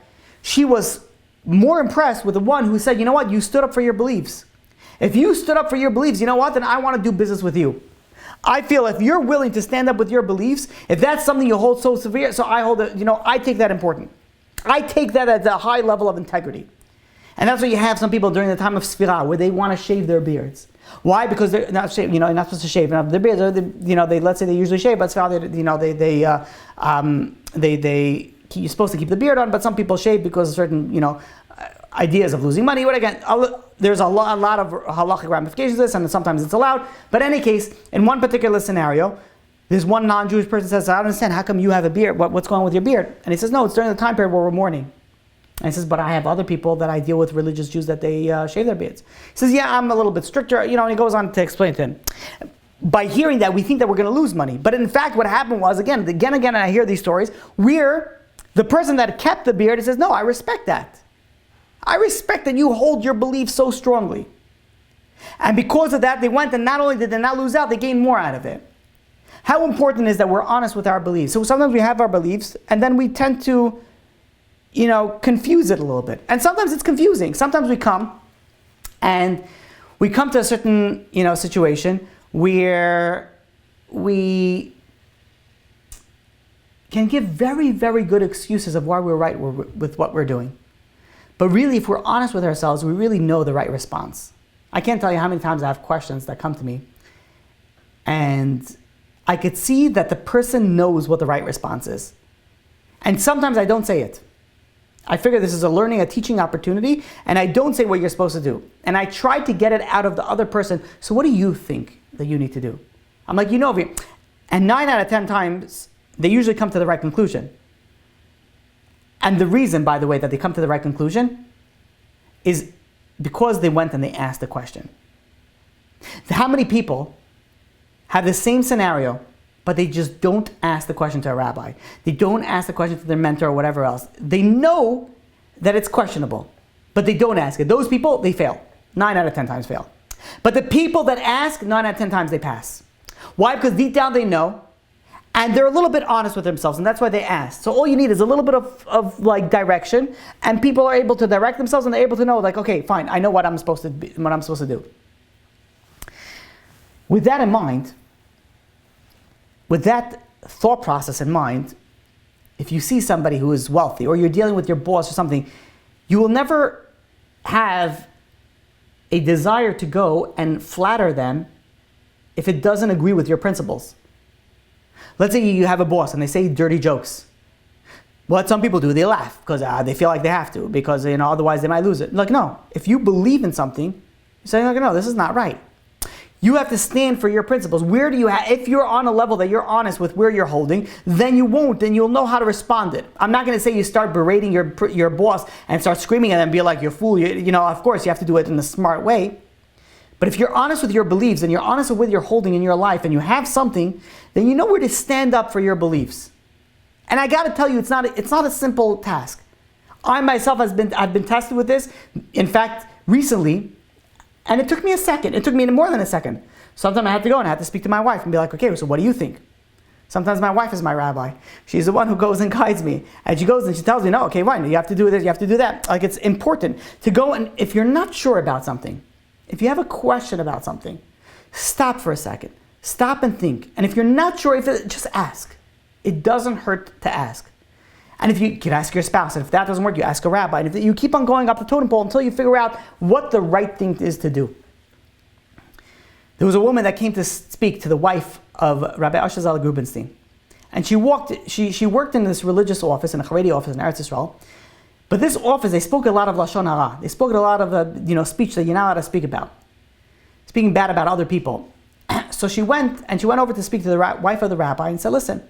she was more impressed with the one who said, you know what, you stood up for your beliefs. If you stood up for your beliefs, you know what, then I want to do business with you. I feel if you're willing to stand up with your beliefs, if that's something you hold so severe, so I hold it, I take that important. I take that as a high level of integrity. And that's why you have some people during the time of Sfirah where they want to shave their beards. Why? Because they're not you're not supposed to shave. Their beards, let's say they usually shave, but you're supposed to keep the beard on, but some people shave because of certain, ideas of losing money. But again, there's a lot of halachic ramifications to this, and sometimes it's allowed. But in any case, in one particular scenario, this one non-Jewish person says, I don't understand, how come you have a beard? What's going on with your beard? And he says, no, it's during the time period where we're mourning. And he says, but I have other people that I deal with, religious Jews, that they shave their beards. He says, yeah, I'm a little bit stricter, and he goes on to explain to him. By hearing that, we think that we're going to lose money. But in fact, what happened was, again, and I hear these stories, where the person that kept the beard, he says, no, I respect that. I respect that you hold your belief so strongly. And because of that, they went, and not only did they not lose out, they gained more out of it. How important is that we're honest with our beliefs? So sometimes we have our beliefs, and then we tend to, confuse it a little bit. And sometimes it's confusing. Sometimes we come to a certain, situation where we can give very, very good excuses of why we're right with what we're doing. But really, if we're honest with ourselves, we really know the right response. I can't tell you how many times I have questions that come to me, and I could see that the person knows what the right response is. And sometimes I don't say it. I figure this is a teaching opportunity, and I don't say what you're supposed to do. And I try to get it out of the other person. So what do you think that you need to do? I'm like, and 9 out of 10 times, they usually come to the right conclusion. And the reason, by the way, that they come to the right conclusion is because they went and they asked the question. How many people have the same scenario, but they just don't ask the question to a rabbi? They don't ask the question to their mentor or whatever else. They know that it's questionable, but they don't ask it. Those people, they fail. 9 out of 10 times fail. But the people that ask, 9 out of 10 times they pass. Why? Because deep down they know, and they're a little bit honest with themselves, and that's why they ask. So all you need is a little bit of direction, and people are able to direct themselves, and they're able to know, okay, fine, I know what I'm supposed to do. With that in mind, with that thought process in mind, if you see somebody who is wealthy, or you're dealing with your boss or something, you will never have a desire to go and flatter them if it doesn't agree with your principles. Let's say you have a boss and they say dirty jokes. What some people do, they laugh because they feel like they have to, because otherwise they might lose it. No, if you believe in something, you're saying no, this is not right. You have to stand for your principles. If you're on a level that you're honest with where you're holding, then you'll know how to respond it. I'm not going to say you start berating your boss and start screaming at them and be like, you're a fool. Of course you have to do it in a smart way. But if you're honest with your beliefs and you're honest with what you're holding in your life and you have something, then you know where to stand up for your beliefs. And I got to tell you, it's not a simple task. I myself I've been tested with this. In fact, recently, and it took me a second. It took me more than a second. Sometimes I had to go and I had to speak to my wife and be like, okay, so what do you think? Sometimes my wife is my rabbi. She's the one who goes and guides me. And she goes and she tells me, no, okay, fine, you have to do this, you have to do that. It's important to go, and if you're not sure about something, if you have a question about something, stop for a second. Stop and think. And if you're not sure, just ask. It doesn't hurt to ask. And if you can ask your spouse, and if that doesn't work, you ask a rabbi. And if you keep on going up the totem pole until you figure out what the right thing is to do. There was a woman that came to speak to the wife of Rabbi Asher Zal Grubenstein. And she worked in this religious office, in a Haredi office in Eretz Yisrael. But this office, they spoke a lot of Lashon Hara. They spoke a lot of speech that you're not allowed to speak about. Speaking bad about other people. So she went over to speak to the wife of the rabbi and said, listen,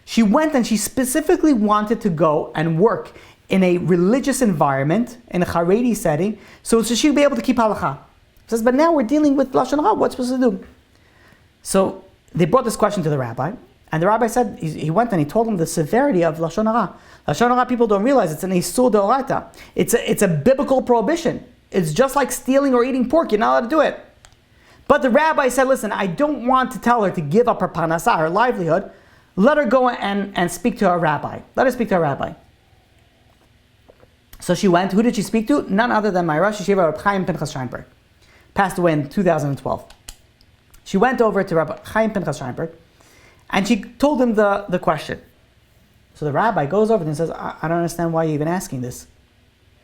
she went and she specifically wanted to go and work in a religious environment, in a Haredi setting, so she'd be able to keep halakha. She says, but now we're dealing with Lashon Hara, what's supposed to do? So they brought this question to the rabbi, and the rabbi said, he went and he told them the severity of Lashon Hara. Lashon Hara, people don't realize, it's an Isur D'Oraita. It's a biblical prohibition. It's just like stealing or eating pork, you're not allowed to do it. But the rabbi said, listen, I don't want to tell her to give up her parnasah, her livelihood. Let her go and speak to her rabbi. Let her speak to her rabbi. So she went. Who did she speak to? None other than my Rosh Yeshiva, Rabbi Chaim Pinchas Scheinberg. Passed away in 2012. She went over to Rabbi Chaim Pinchas Scheinberg, and she told him the question. So the rabbi goes over and says, I don't understand why you're even asking this.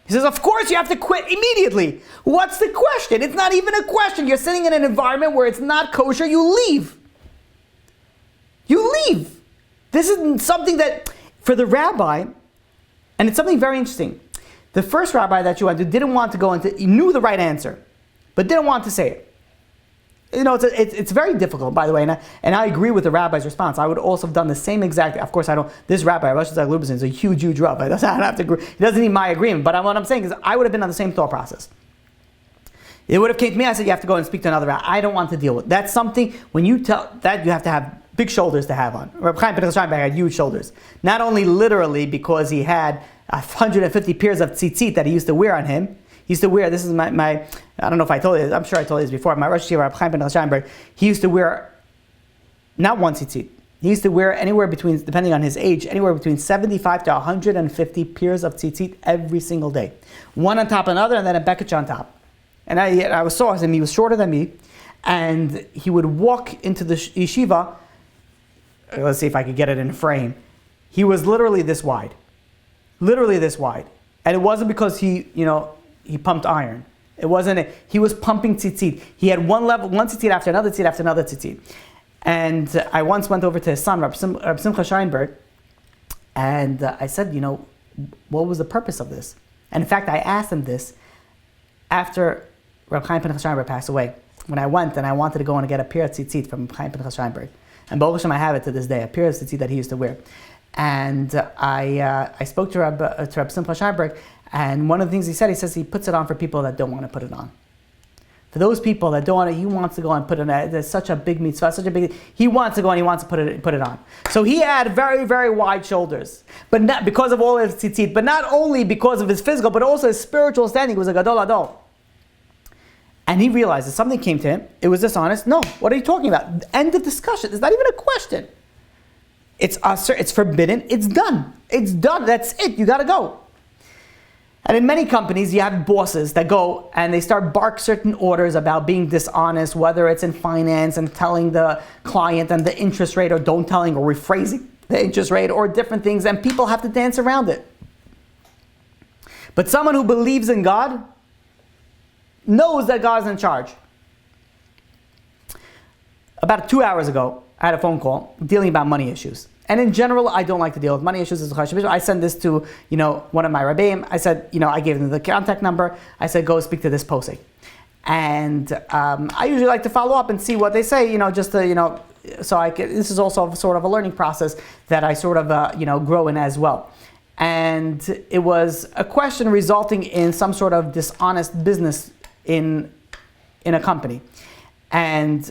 He says, of course you have to quit immediately. What's the question? It's not even a question. You're sitting in an environment where it's not kosher, you leave. You leave. This is something that, for the rabbi, and it's something very interesting. The first rabbi that you went to didn't want to go into, he knew the right answer, but didn't want to say it. It's very difficult, by the way, and I agree with the rabbi's response. I would also have done the same exact. Of course, I don't. This rabbi, Rosh Hashanah Lubavitch, is a huge rabbi. I don't have to agree. He doesn't need my agreement. But what I'm saying is, I would have been on the same thought process. It would have came to me. I said, you have to go and speak to another rabbi. I don't want to deal with. That's something when you tell that you have to have big shoulders to have on. Rabbi Chaim Pinchas Steinberg had huge shoulders, not only literally because he had 150 pairs of tzitzit that he used to wear on him. He used to wear, this is my I don't know if I told you this, I'm sure I told you this before, my Rosh Yeshiva, Rabbi Chaim Pinchas Steinberg, he used to wear not one tzitzit. He used to wear anywhere between, depending on his age, anywhere between 75 to 150 pairs of tzitzit every single day. One on top of another, and then a bekach on top. And I saw him, he was shorter than me, and he would walk into the yeshiva, let's see if I could get it in frame. He was literally this wide. Literally this wide. And it wasn't because he pumped iron. It wasn't, he was pumping tzitzit. He had one tzitzit after another tzitzit after another tzitzit. And I once went over to his son, Rabbi Simcha Scheinberg, and I said, what was the purpose of this? And in fact, I asked him this after Rabbi Chaim Pinchas Steinberg passed away. When I went and I wanted to go and get a pair of tzitzit from Chaim Pinchas Steinberg. And Baruch Hashem, I have it to this day, a pair of tzitzit that he used to wear. And I spoke to Rabbi Simcha Scheinberg, and one of the things he says he puts it on for people that don't want to put it on. For those people that don't want to, he wants to go and put it on. There's such a big mitzvah, he wants to go and he wants to put it on. So he had very, very wide shoulders, but not because of all his tzitzit, but not only because of his physical, but also his spiritual standing. He was a gadol adol. And he realized that something came to him. It was dishonest. No, what are you talking about? End of discussion. It's not even a question. It's usher, it's forbidden, it's done. It's done, that's it, you gotta go. And in many companies, you have bosses that go and they start bark certain orders about being dishonest, whether it's in finance and telling the client and the interest rate, or don't telling or rephrasing the interest rate, or different things, and people have to dance around it. But someone who believes in God knows that God is in charge. About 2 hours ago, I had a phone call dealing about money issues. And in general, I don't like to deal with money issues. I sent this to, one of my Rabbi. I said, I gave them the contact number. I said, go speak to this posek. And I usually like to follow up and see what they say, just to, so this is also sort of a learning process that I sort of, grow in as well. And it was a question resulting in some sort of dishonest business in a company. And,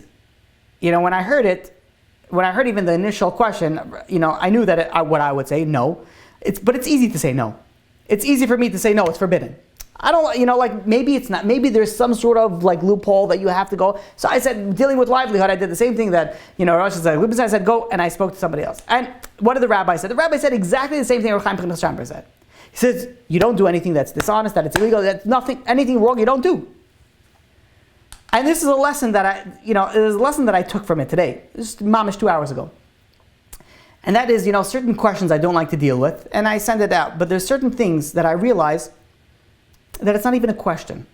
when I heard even the initial question, I knew that what I would say, no. But it's easy to say no. It's easy for me to say no, it's forbidden. I don't, maybe it's not. Maybe there's some sort of loophole that you have to go. So I said, dealing with livelihood, I did the same thing that, Rosh Hashanah. I said, go, and I spoke to somebody else. And what did the rabbi say? The rabbi said exactly the same thing Rabbi Chaim Pinchas Steinberg said. He says, you don't do anything that's dishonest, that it's illegal, that's anything wrong you don't do. And this is a lesson that I took from it today. This is mamish 2 hours ago. And that is, certain questions I don't like to deal with, and I send it out. But there's certain things that I realize that it's not even a question.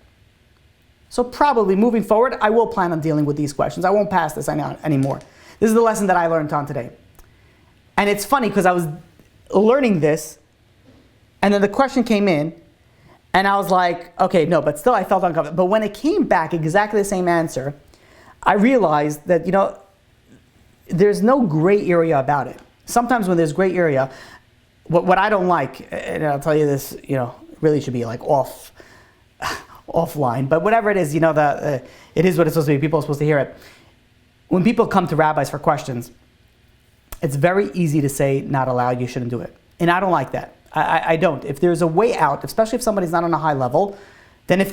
So probably moving forward, I will plan on dealing with these questions. I won't pass this anymore. This is the lesson that I learned on today. And it's funny because I was learning this, and then the question came in, and I was like, okay, no, but still I felt uncomfortable. But when it came back exactly the same answer, I realized that, there's no gray area about it. Sometimes when there's gray area, what I don't like, and I'll tell you this, really should be offline, but whatever it is, it is what it's supposed to be. People are supposed to hear it. When people come to rabbis for questions, it's very easy to say, not allowed, you shouldn't do it. And I don't like that. I don't. If there's a way out, especially if somebody's not on a high level, then if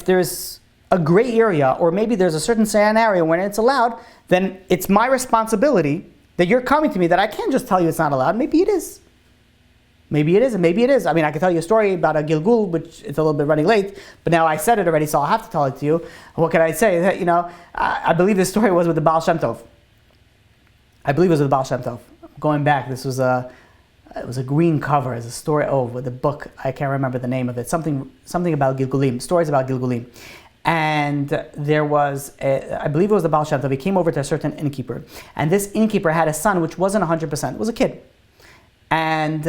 there's a gray area, or maybe there's a certain scenario when it's allowed, then it's my responsibility that you're coming to me that I can't just tell you it's not allowed. Maybe it is. Maybe it is, and maybe it is. I mean, I can tell you a story about a Gilgul, which it's a little bit running late, but now I said it already, so I'll have to tell it to you. What can I say? I believe this story was with the Baal Shem Tov. Going back, this was it was a green cover as a story with a book. I can't remember the name of it. Something about Gilgulim, stories about Gilgulim. And there was, I believe it was the Baal Shem Tov. He came over to a certain innkeeper, and this innkeeper had a son which wasn't 100%. It was a kid, and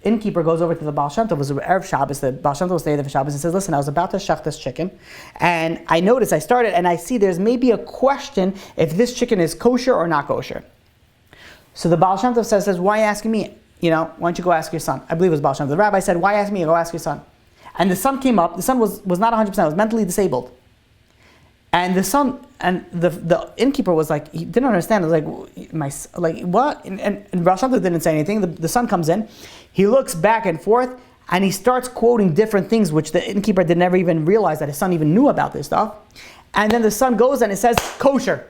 innkeeper goes over to the Baal Shem Tov. It was Erev Shabbos. The Baal Shem Tov was staying there for Shabbos and says, listen, I was about to shech this chicken, and I noticed, I started, and I see there's maybe a question if this chicken is kosher or not kosher. So the Baal Shem Tov says, why are you asking me? Why don't you go ask your son? I believe it was Baal Shem Tov. The rabbi said, why ask me? Go ask your son. And the son came up. The son was not 100%, was mentally disabled. And the son, and the innkeeper was like, he didn't understand. It was like, what? And Baal Shem Tov didn't say anything. The son comes in. He looks back and forth, and he starts quoting different things, which the innkeeper did never even realize that his son even knew about this stuff. And then the son goes and it says, kosher.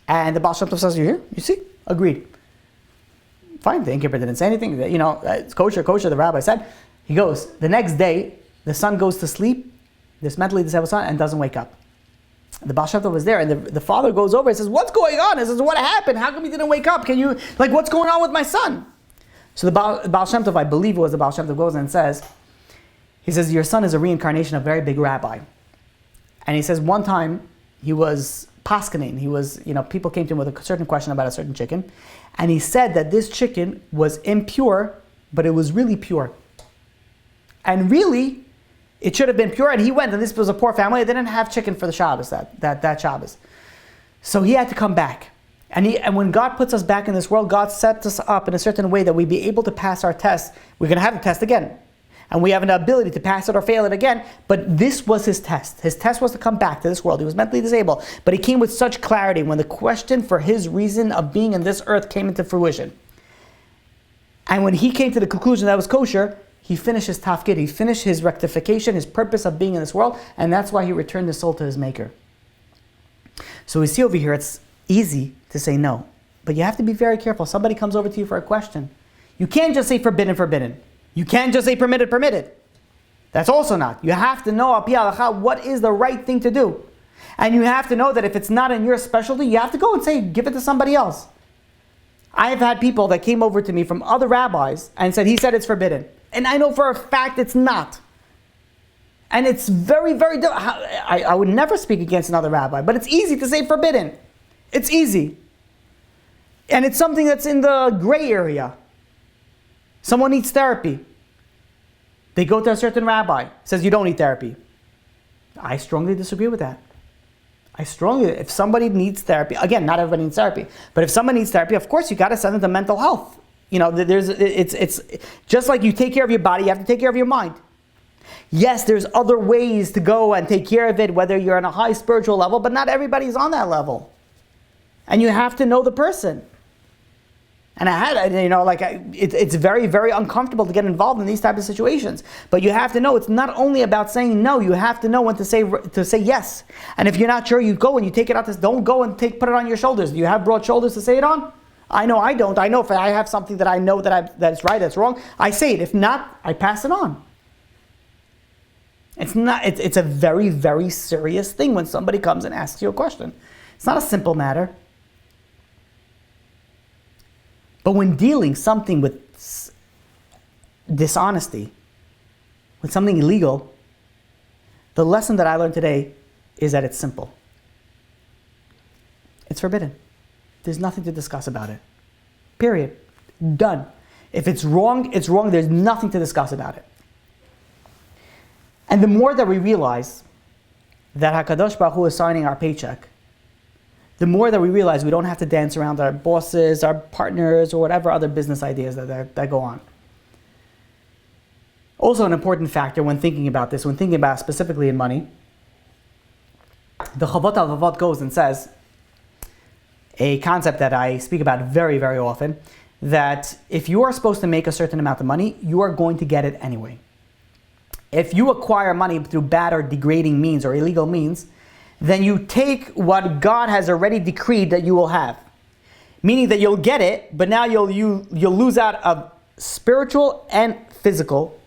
And the Baal Shem Tov says, you hear? You see? Agreed. Fine, the innkeeper didn't say anything. It's kosher, the rabbi said. He goes, the next day, the son goes to sleep, this mentally disabled son, and doesn't wake up. The Baal Shem Tov was there, and the father goes over and says, what's going on? He says, what happened? How come he didn't wake up? What's going on with my son? So the Baal Shem Tov, I believe it was the Baal Shem Tov, goes and says, your son is a reincarnation of a very big rabbi. And he says, one time, he was paskening. He was, people came to him with a certain question about a certain chicken, and he said that this chicken was impure, but it was really pure. And really, it should have been pure, and he went, and this was a poor family, they didn't have chicken for the Shabbos, that Shabbos. So he had to come back. And when God puts us back in this world, God sets us up in a certain way that we be able to pass our test. We're going to have the test again. And we have an ability to pass it or fail it again, but this was his test. His test was to come back to this world. He was mentally disabled, but he came with such clarity when the question for his reason of being in this earth came into fruition. And when he came to the conclusion that was kosher, he finished his tafkid, he finished his rectification, his purpose of being in this world, and that's why he returned his soul to his maker. So we see over here, it's easy to say no, but you have to be very careful. Somebody comes over to you for a question. You can't just say forbidden, forbidden. You can't just say permitted, permitted. That's also not. You have to know, al pi halacha, what is the right thing to do. And you have to know that if it's not in your specialty, you have to go and say, give it to somebody else. I have had people that came over to me from other rabbis and said, he said it's forbidden. And I know for a fact it's not. And it's very, very, I would never speak against another rabbi, but it's easy to say forbidden. It's easy. And it's something that's in the gray area. Someone needs therapy. They go to a certain rabbi, says you don't need therapy. I strongly disagree with that. If somebody needs therapy, again, not everybody needs therapy, but if someone needs therapy, of course you got to send them to mental health. It's just like you take care of your body, you have to take care of your mind. Yes, there's other ways to go and take care of it, whether you're on a high spiritual level, but not everybody's on that level. And you have to know the person. And it's very, very uncomfortable to get involved in these types of situations. But you have to know it's not only about saying no. You have to know when to say yes. And if you're not sure, you go and you take it out. Don't go and put it on your shoulders. Do you have broad shoulders to say it on? I know I don't. I know if I have something that I know that's right, that's wrong, I say it. If not, I pass it on. It's a very, very serious thing when somebody comes and asks you a question. It's not a simple matter. But when dealing something with dishonesty, with something illegal, the lesson that I learned today is that it's simple. It's forbidden. There's nothing to discuss about it. Period. Done. If it's wrong, it's wrong. There's nothing to discuss about it. And the more that we realize that HaKadosh Baruch Hu is signing our paycheck, the more that we realize we don't have to dance around our bosses, our partners, or whatever other business ideas that go on. Also an important factor when thinking about this, when thinking about specifically in money, the Chavot HaLevavot goes and says, a concept that I speak about very, very often, that if you are supposed to make a certain amount of money, you are going to get it anyway. If you acquire money through bad or degrading means or illegal means, then you take what God has already decreed that you will have. Meaning that you'll get it, but now you'll lose out of spiritual and physical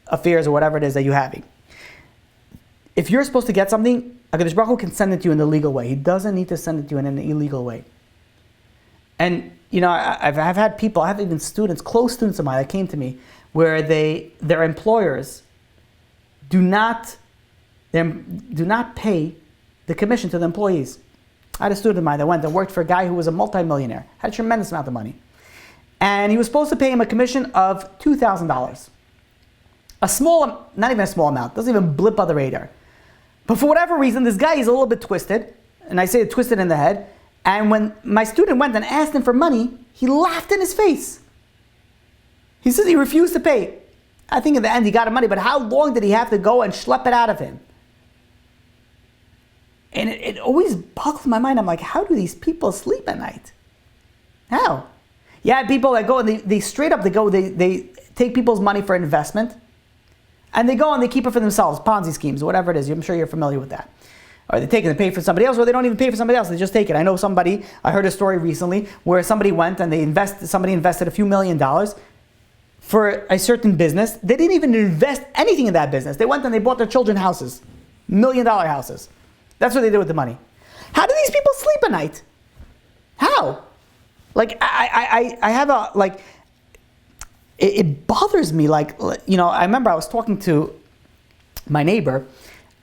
affairs or whatever it is that you're having. If you're supposed to get something, HaKadosh Baruch Hu can send it to you in the legal way. He doesn't need to send it to you in an illegal way. And, I've had people, I have even students, close students of mine that came to me, where their employers do not pay the commission to the employees. I had a student of mine that went and worked for a guy who was a multimillionaire, had a tremendous amount of money. and he was supposed to pay him a commission of $2,000. Not even a small amount, doesn't even blip on the radar. But for whatever reason, this guy is a little bit twisted, and I say twisted in the head, and when my student went and asked him for money, he laughed in his face. He says he refused to pay. I think in the end he got him money, but how long did he have to go and schlep it out of him? And it always boggles my mind. I'm like, how do these people sleep at night? How? Yeah, people that go and they straight up, they take people's money for investment, and they go and they keep it for themselves, Ponzi schemes, whatever it is. I'm sure you're familiar with that. Or they take it and pay for somebody else, or they don't even pay for somebody else, they just take it. I heard a story recently where somebody went and somebody invested a few $1 million for a certain business. They didn't even invest anything in that business. They went and they bought their children houses, $1 million houses. That's what they did with the money. How do these people sleep at night? How? Like, I have a, like, it bothers me. Like, I remember I was talking to my neighbor,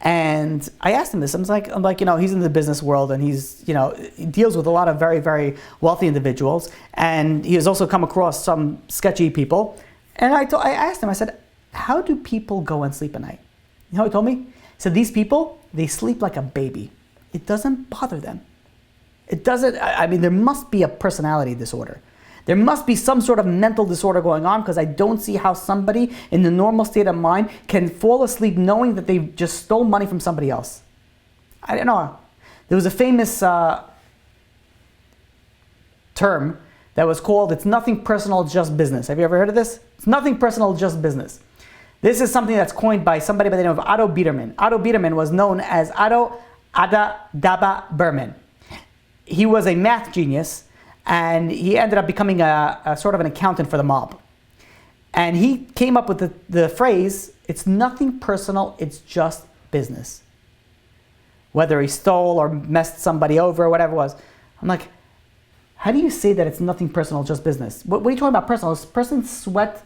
and I asked him this. I'm like, he's in the business world, and he deals with a lot of very, very wealthy individuals, and he has also come across some sketchy people. And I asked him, I said, how do people go and sleep at night? You know what he told me? He said, these people, they sleep like a baby. It doesn't bother them. It doesn't, there must be a personality disorder. There must be some sort of mental disorder going on, because I don't see how somebody in the normal state of mind can fall asleep knowing that they just stole money from somebody else. I don't know. There was a famous term that was called, it's nothing personal, just business. Have you ever heard of this? It's nothing personal, just business. This is something that's coined by somebody by the name of Otto Biederman. Otto Biederman was known as Otto Ada Daba Berman. He was a math genius, and he ended up becoming a sort of an accountant for the mob. And he came up with the phrase, it's nothing personal, it's just business. Whether he stole or messed somebody over or whatever it was. I'm like, how do you say that it's nothing personal, just business? What are you talking about personal? This person sweat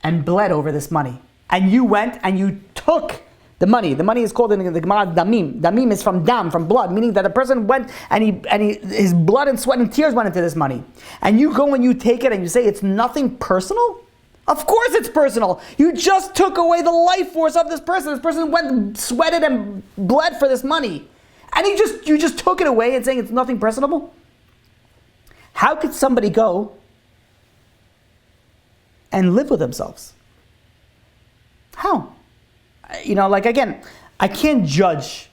and bled over this money. And you went and you took the money. The money is called in the Gemara damim. Damim is from dam, from blood, meaning that a person went and his blood and sweat and tears went into this money. And you go and you take it and you say it's nothing personal? Of course it's personal. You just took away the life force of this person. This person went and sweated and bled for this money. And you just took it away and saying it's nothing personal? How could somebody go and live with themselves? How? Again, I can't judge,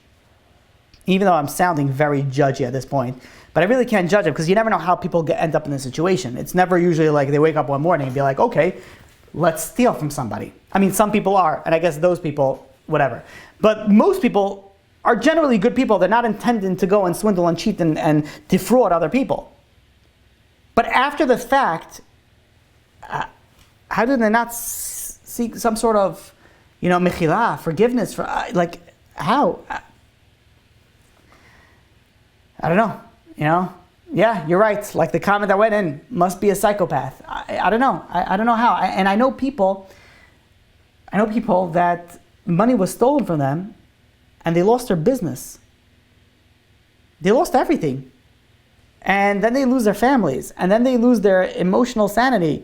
even though I'm sounding very judgy at this point, but I really can't judge it, because you never know how people end up in this situation. It's never usually like they wake up one morning and be like, okay, let's steal from somebody. Some people are, and I guess those people, whatever. But most people are generally good people. They're not intending to go and swindle and cheat and defraud other people. But after the fact, how do they not seek some sort of mechila, forgiveness for, how? I don't know, Yeah, you're right. Like the comment that went in, must be a psychopath. I don't know. I don't know how. And I know people that money was stolen from them and they lost their business. They lost everything. And then they lose their families. And then they lose their emotional sanity.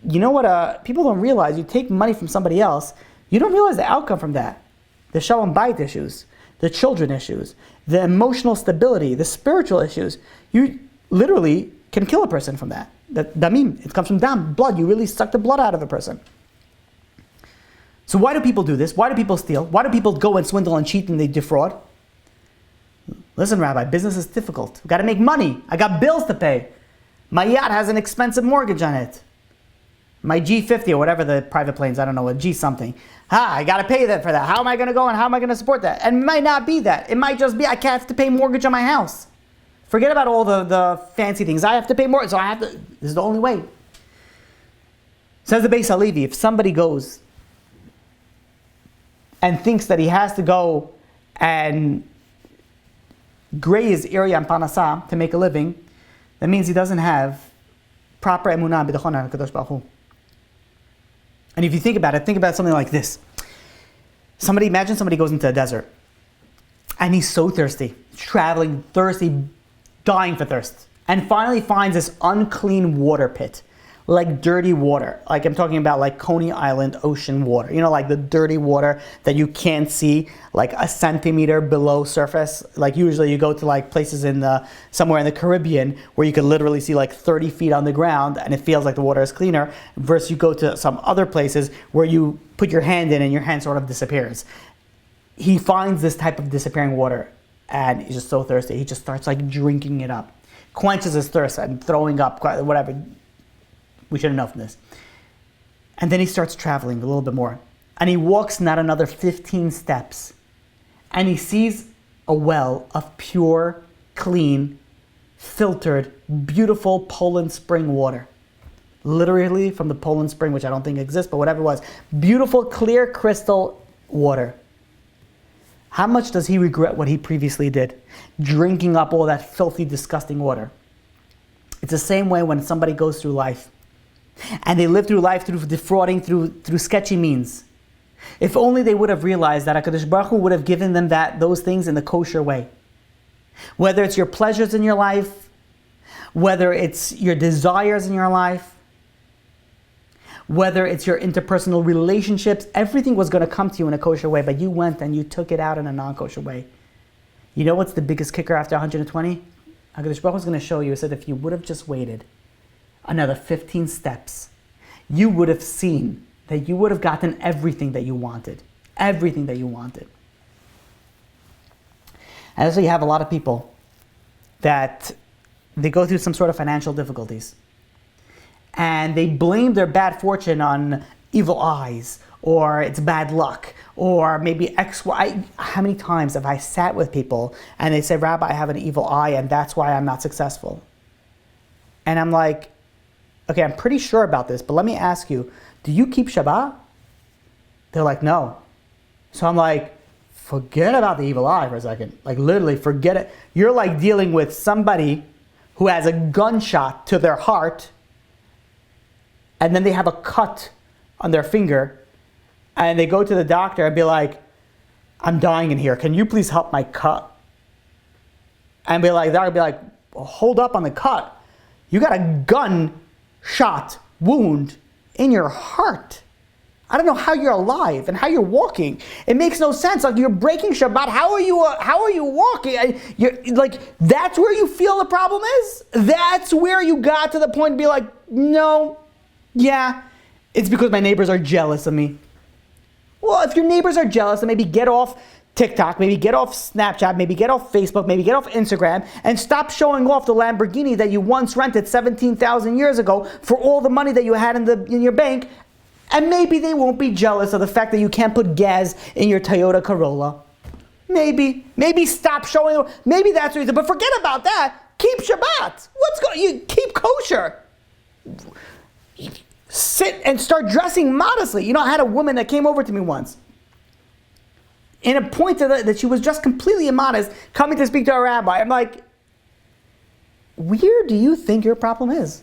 You know what people don't realize? You take money from somebody else, you don't realize the outcome from that. The shalom bayit issues, the children issues, the emotional stability, the spiritual issues. You literally can kill a person from that. That damim, it comes from dam, blood. You really suck the blood out of a person. So why do people do this? Why do people steal? Why do people go and swindle and cheat and they defraud? Listen, Rabbi, business is difficult. We've got to make money. I got bills to pay. My yacht has an expensive mortgage on it. My G50 or whatever the private planes, I don't know, a G something. I got to pay that for that. How am I going to go and how am I going to support that? And it might not be that. It might just be I can't have to pay mortgage on my house. Forget about all the fancy things. I have to pay more, so I have to. This is the only way. Says the Beis Halevi, if somebody goes and thinks that he has to go and graze area and panasa to make a living, that means he doesn't have proper emunah b'dachon HaKadosh Baruch Hu. And if you think about something like this. Imagine somebody goes into a desert and he's so thirsty, traveling, thirsty, dying for thirst. and finally finds this unclean water pit, like dirty water. Like I'm talking about like Coney Island ocean water. Like the dirty water that you can't see like a centimeter below surface. Like usually you go to like places somewhere in the Caribbean where you can literally see like 30 feet on the ground and it feels like the water is cleaner, versus you go to some other places where you put your hand in and your hand sort of disappears. He finds this type of disappearing water and he's just so thirsty. He just starts like drinking it up, quenches his thirst and throwing up, whatever. We should have known from this. And then he starts traveling a little bit more. And he walks not another 15 steps. And he sees a well of pure, clean, filtered, beautiful Poland spring water. Literally from the Poland spring, which I don't think exists, but whatever it was. Beautiful, clear, crystal water. How much does he regret what he previously did? Drinking up all that filthy, disgusting water. It's the same way when somebody goes through life. And they live through life through defrauding, through sketchy means. If only they would have realized that HaKadosh Baruch Hu would have given them those things in the kosher way. Whether it's your pleasures in your life, whether it's your desires in your life, whether it's your interpersonal relationships, everything was going to come to you in a kosher way, but you went and you took it out in a non-kosher way. You know what's the biggest kicker after 120? HaKadosh Baruch Hu is going to show you. He said if you would have just waited another 15 steps, you would have seen that you would have gotten everything that you wanted. Everything that you wanted. And so you have a lot of people that they go through some sort of financial difficulties. And they blame their bad fortune on evil eyes, or it's bad luck, or maybe X, Y. How many times have I sat with people and they say, Rabbi, I have an evil eye and that's why I'm not successful. And I'm like, okay, I'm pretty sure about this, but let me ask you, do you keep Shabbat? They're like, no. So I'm like, forget about the evil eye for a second. Like literally, forget it. You're like dealing with somebody who has a gunshot to their heart, and then they have a cut on their finger, and they go to the doctor and be like, I'm dying in here. Can you please help my cut? And be like, they'll be like, well, hold up on the cut. You got a gunshot wound in your heart. I don't know how you're alive and how you're walking. It makes no sense. Like you're breaking Shabbat. How are you walking? You're like, that's where you feel the problem is? That's where you got to the point to be like, no, yeah, it's because my neighbors are jealous of me. Well, if your neighbors are jealous, then maybe get off TikTok, maybe get off Snapchat, maybe get off Facebook, maybe get off Instagram, and stop showing off the Lamborghini that you once rented 17,000 years ago for all the money that you had in your bank, and maybe they won't be jealous of the fact that you can't put gas in your Toyota Corolla. Maybe stop showing, maybe that's the reason, but forget about that. Keep Shabbat. You keep kosher. Sit and start dressing modestly. I had a woman that came over to me once, in a point that she was just completely immodest, coming to speak to a rabbi. I'm like, where do you think your problem is?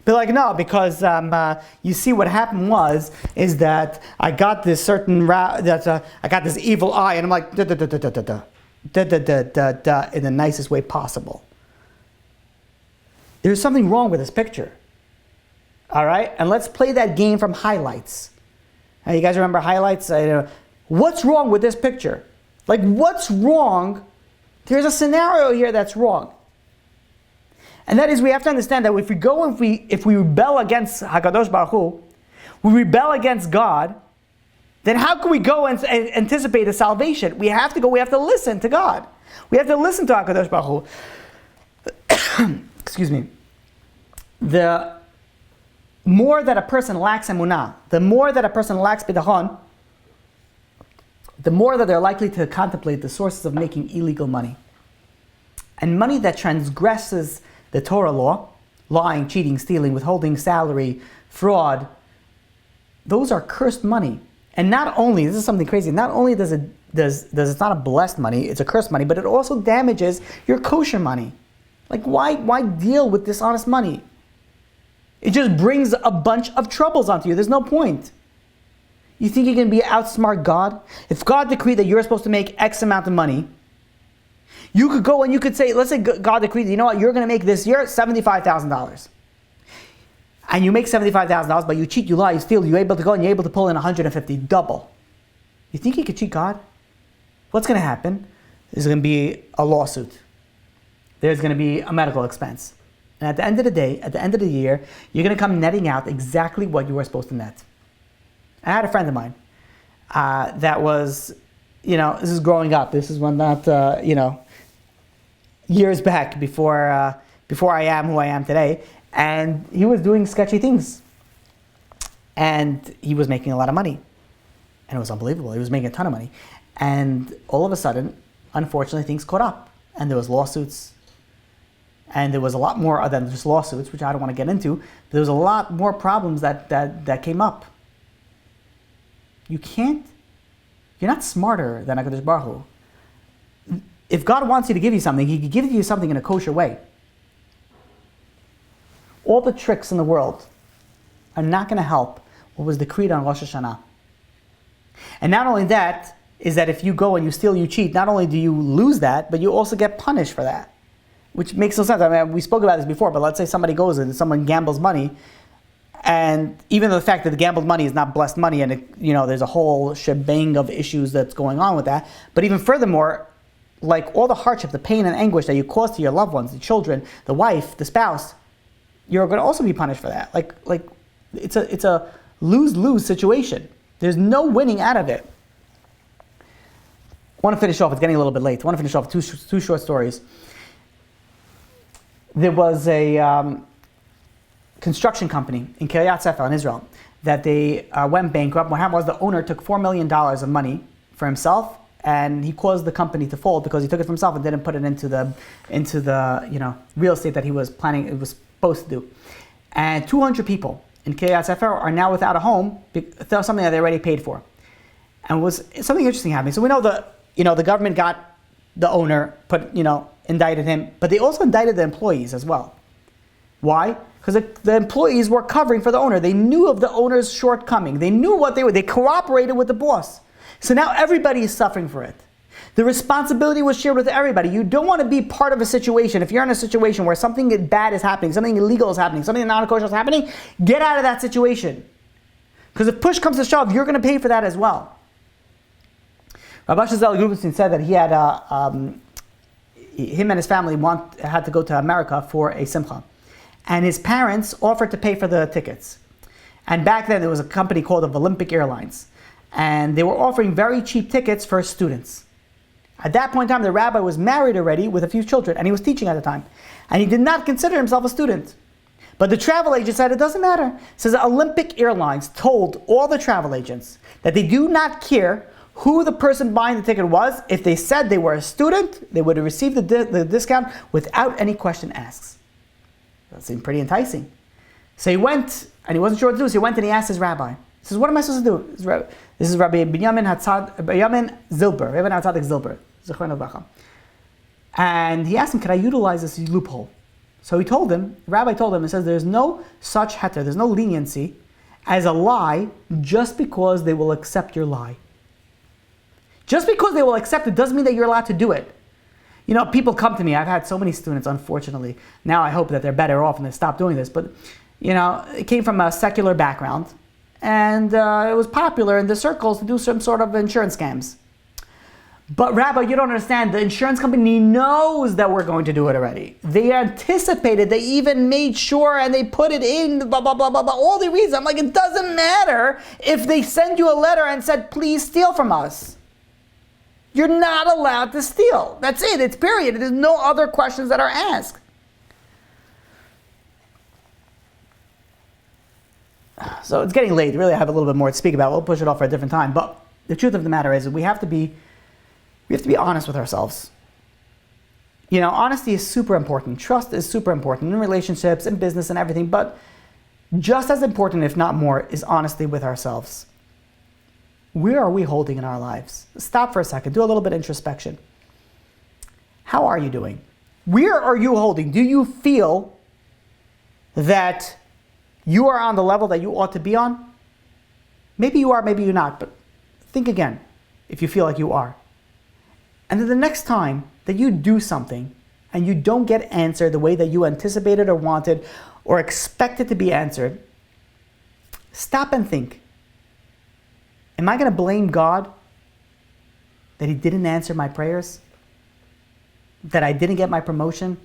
They're like, no, because you see what happened is that I got this certain I got this evil eye, and I'm like, in the nicest way possible. There's something wrong with this picture. All right, and let's play that game from highlights. Now, you guys remember highlights? What's wrong with this picture? Like, what's wrong? There's a scenario here that's wrong. And that is, we have to understand that if we rebel against HaKadosh Baruch Hu, we rebel against God, then how can we go and anticipate the salvation? We have to listen to God. We have to listen to HaKadosh Baruch Hu. Excuse me. The more that a person lacks emunah, the more that a person lacks bidachon, the more that they're likely to contemplate the sources of making illegal money. And money that transgresses the Torah law, lying, cheating, stealing, withholding salary, fraud, those are cursed money. And not only, this is something crazy, not only does it's not a blessed money, it's a cursed money, but it also damages your kosher money. Like, why deal with dishonest money? It just brings a bunch of troubles onto you. There's no point. You think you can outsmart God? If God decreed that you're supposed to make X amount of money, You could go and you could say, let's say God decreed, you know what, you're going to make this year $75,000. And you make $75,000, but you cheat, you lie, you steal, you're able to go and you're able to pull in 150, double. You think you could cheat God? What's going to happen? There's going to be a lawsuit. There's going to be a medical expense. And at the end of the day, at the end of the year, you're going to come netting out exactly what you were supposed to net. I had a friend of mine that was, this is growing up. This is when that, years back before I am who I am today. And he was doing sketchy things. And he was making a lot of money. And it was unbelievable. He was making a ton of money. And all of a sudden, unfortunately, things caught up. And there was lawsuits. And there was a lot more than just lawsuits, which I don't want to get into. There was a lot more problems that came up. You're not smarter than HaKadosh Baruch Hu. If God wants you to give you something, He can give you something in a kosher way. All the tricks in the world are not going to help what was decreed on Rosh Hashanah. And not only that, is that if you go and you steal, you cheat, not only do you lose that, but you also get punished for that. Which makes no sense. I mean, we spoke about this before, but let's say somebody goes and someone gambles money, and even the fact that the gambled money is not blessed money, and there's a whole shebang of issues that's going on with that. But even furthermore, like all the hardship, the pain and anguish that you cause to your loved ones, the children, the wife, the spouse, you're going to also be punished for that. Like it's a lose-lose situation. There's no winning out of it. I want to finish off. It's getting a little bit late. I want to finish off two short stories. There was a construction company in Kiryat Sefer in Israel that they went bankrupt. What happened was the owner took $4 million of money for himself, and he caused the company to fold because he took it for himself and didn't put it into the real estate that he was planning. It was supposed to do. And 200 people in Kiryat Sefer are now without a home, something that they already paid for. And was something interesting happening. So we know the government got the owner, indicted him, but they also indicted the employees as well. Why? Because the employees were covering for the owner. They knew of the owner's shortcoming. They knew what they were. They cooperated with the boss. So now everybody is suffering for it. The responsibility was shared with everybody. You don't want to be part of a situation. If you're in a situation where something bad is happening, something illegal is happening, something non-kosher is happening, get out of that situation. Because if push comes to shove, you're going to pay for that as well. Rabbi Shazal Grubenstein said that he had him and his family had to go to America for a simcha. And his parents offered to pay for the tickets. And back then there was a company called Olympic Airlines. And they were offering very cheap tickets for students. At that point in time, the rabbi was married already with a few children, and he was teaching at the time. And he did not consider himself a student. But the travel agent said, it doesn't matter. It says Olympic Airlines told all the travel agents that they do not care who the person buying the ticket was. If they said they were a student, they would have received the discount without any question asked. That seemed pretty enticing. So he went, and he wasn't sure what to do, so he went and he asked his rabbi. He says, what am I supposed to do? This is Rabbi Binyamin Zilber, Rabbi Hatzadik Zilber. And he asked him, can I utilize this loophole? So he told him, the rabbi told him, he says, there's no such heter, there's no leniency as a lie just because they will accept your lie. Just because they will accept it doesn't mean that you're allowed to do it. People come to me. I've had so many students, unfortunately. Now I hope that they're better off and they stop doing this. But, it came from a secular background. And it was popular in the circles to do some sort of insurance scams. But Rabbi, you don't understand. The insurance company knows that we're going to do it already. They anticipated. They even made sure and they put it in, blah, blah, blah, blah, blah. All the reasons. I'm like, it doesn't matter if they send you a letter and said, please steal from us. You're not allowed to steal. That's it. It's period. There's no other questions that are asked. So it's getting late. Really, I have a little bit more to speak about. We'll push it off for a different time. But the truth of the matter is that we have to be honest with ourselves. Honesty is super important. Trust is super important in relationships, in business, and everything. But just as important, if not more, is honesty with ourselves. Where are we holding in our lives? Stop for a second. Do a little bit of introspection. How are you doing? Where are you holding? Do you feel that you are on the level that you ought to be on? Maybe you are, maybe you're not, but think again if you feel like you are. And then the next time that you do something and you don't get answered the way that you anticipated or wanted or expected to be answered, stop and think. Am I going to blame God that He didn't answer my prayers? That I didn't get my promotion?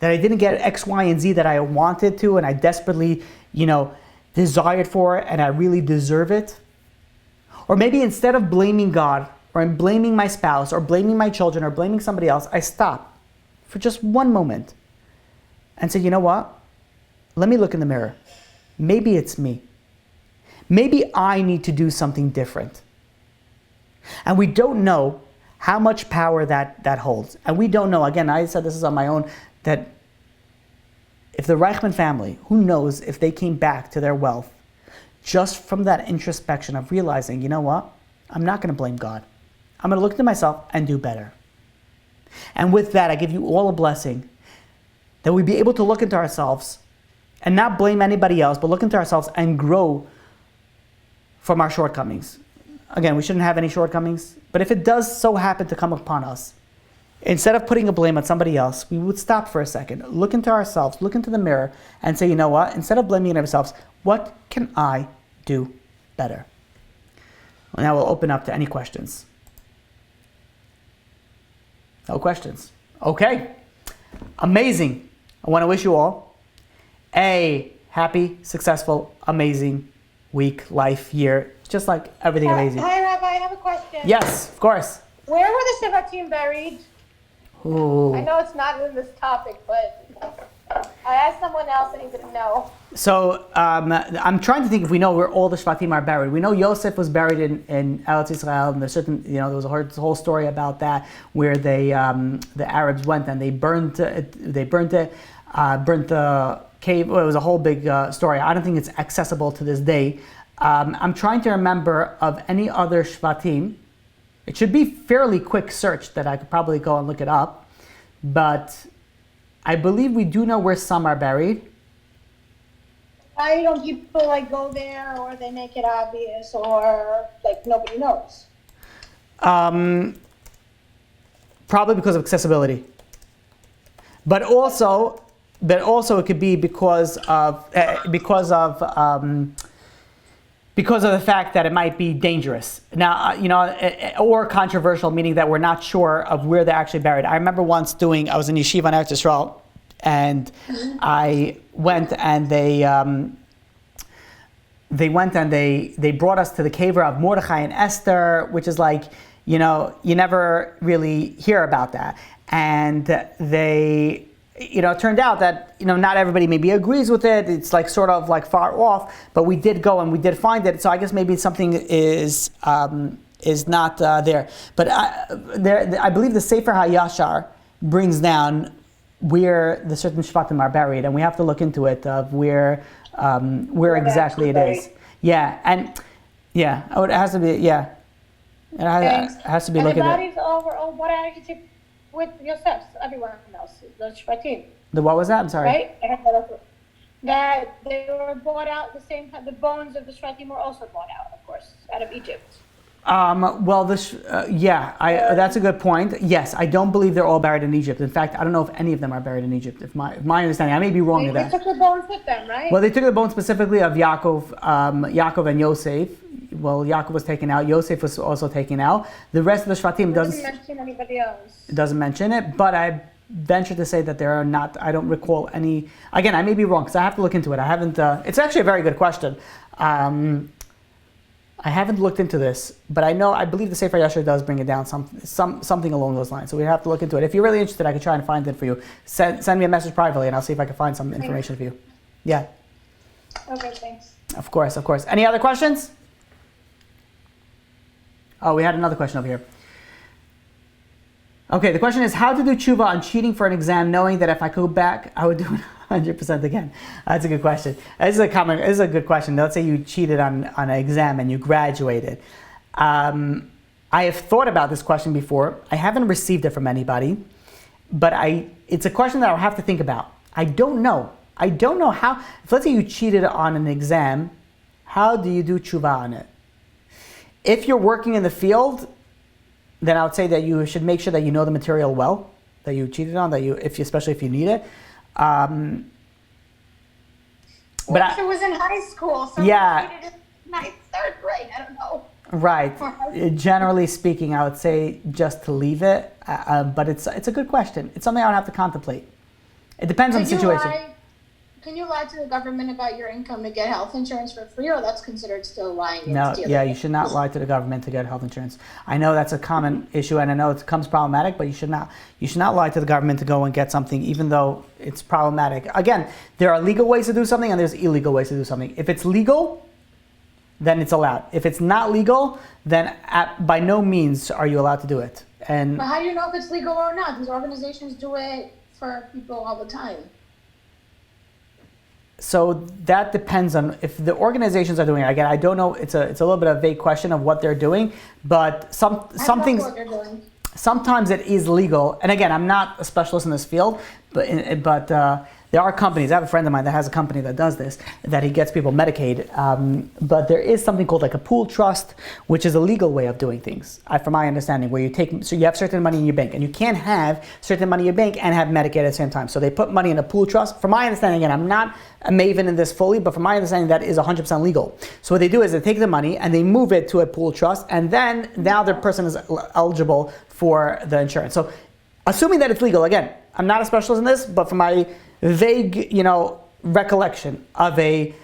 That I didn't get X, Y, and Z that I wanted to and I desperately, desired for it and I really deserve it? Or maybe instead of blaming God or I'm blaming my spouse or blaming my children or blaming somebody else, I stop for just one moment and say, you know what? Let me look in the mirror. Maybe it's me. Maybe I need to do something different. And we don't know how much power that holds. And we don't know, again, I said this is on my own, that if the Reichman family, who knows if they came back to their wealth just from that introspection of realizing, you know what? I'm not going to blame God. I'm going to look into myself and do better. And with that, I give you all a blessing that we be able to look into ourselves and not blame anybody else, but look into ourselves and grow from our shortcomings. Again, we shouldn't have any shortcomings, but if it does so happen to come upon us, instead of putting a blame on somebody else, we would stop for a second, look into ourselves, look into the mirror, and say, you know what? Instead of blaming ourselves, what can I do better? Well, now we'll open up to any questions. No questions. Okay. Amazing. I want to wish you all a happy, successful, amazing week, life, year, just like everything amazing. Hi, Rabbi, I have a question. Yes, of course. Where were the Shavatim buried? Ooh. I know it's not in this topic, but I asked someone else and he didn't know. So I'm trying to think if we know where all the Shvatim are buried. We know Yosef was buried in Eretz Israel, and there's certain, there was a whole story about that where they the Arabs went and they burnt the cave. Well, it was a whole big story. I don't think it's accessible to this day. I'm trying to remember of any other Shvatim. It should be fairly quick search that I could probably go and look it up, but I believe we do know where some are buried. Why don't people go there, or they make it obvious, or nobody knows? Probably because of accessibility, but also it could be because of the fact that it might be dangerous. Now, or controversial, meaning that we're not sure of where they're actually buried. I remember once I was in yeshiva in Eretz Yisrael, and I went and they brought us to the cave of Mordechai and Esther, which is you never really hear about that. And it turned out that, not everybody maybe agrees with it. It's sort of far off, but we did go and we did find it. So I guess maybe something is not there. But I believe the Sefer HaYashar brings down where the certain Shvatim are buried, and we have to look into it of where exactly it is. Yeah, and yeah, it has to be, yeah. It has to be looked at. And the bodies over what are Egypt with Yosef, everyone else, the Shvatim. The what was that? I'm sorry. Right? I have that also. That they were bought out the same time. The bones of the Shvatim were also bought out, of course, out of Egypt. That's a good point. Yes, I don't believe they're all buried in Egypt. In fact, I don't know if any of them are buried in Egypt. If my understanding, I may be wrong with that. They took the bones with them, right? Well, they took the bones specifically of Yaakov and Yosef. Well, Yaakov was taken out. Yosef was also taken out. The rest of the Shvatim doesn't mention anybody else. It doesn't mention it, but I venture to say that there are not. I don't recall any. Again, I may be wrong because I have to look into it. I haven't. It's actually a very good question. I haven't looked into this, but I believe the Sefer Yashar does bring it down something along those lines. So we have to look into it. If you're really interested, I could try and find it for you. Send me a message privately, and I'll see if I can find some information for you. Yeah. Okay, thanks. Of course. Any other questions? Oh, we had another question over here. Okay, the question is how to do tshuva on cheating for an exam, knowing that if I go back, I would do it 100% again. That's a good question. This is a good question. Let's say you cheated on an exam and you graduated. I have thought about this question before. I haven't received it from anybody, but it's a question that I'll have to think about. I don't know how. If let's say you cheated on an exam, how do you do tshuva on it? If you're working in the field, then I would say that you should make sure that you know the material well, that you cheated on, especially if you need it. But if it was in high school, so yeah, cheated in third grade, I don't know. Right. Generally speaking, I would say just to leave it, but it's a good question. It's something I would have to contemplate. It depends on the situation. Can you lie to the government about your income to get health insurance for free, or that's considered still lying? No, yeah, you should not lie to the government to get health insurance. I know that's a common issue, and I know it becomes problematic, but you should not lie to the government to go and get something, even though it's problematic. Again, there are legal ways to do something, and there's illegal ways to do something. If it's legal, then it's allowed. If it's not legal, then by no means are you allowed to do it. But how do you know if it's legal or not? These organizations do it for people all the time. So that depends on if the organizations are doing it. Again, I don't know. It's a little bit of a vague question of what they're doing, but some things. What they're doing. Sometimes it is legal, and again, I'm not a specialist in this field, but there are companies. I have a friend of mine that has a company that does this, that he gets people Medicaid. But there is something called like a pool trust, which is a legal way of doing things, from my understanding, where you have certain money in your bank, and you can't have certain money in your bank and have Medicaid at the same time. So they put money in a pool trust. From my understanding, and I'm not a maven in this fully, but from my understanding, that is 100% legal. So what they do is they take the money and they move it to a pool trust, and then now the person is eligible for the insurance. So assuming that it's legal, again, I'm not a specialist in this, but from my vague, recollection of a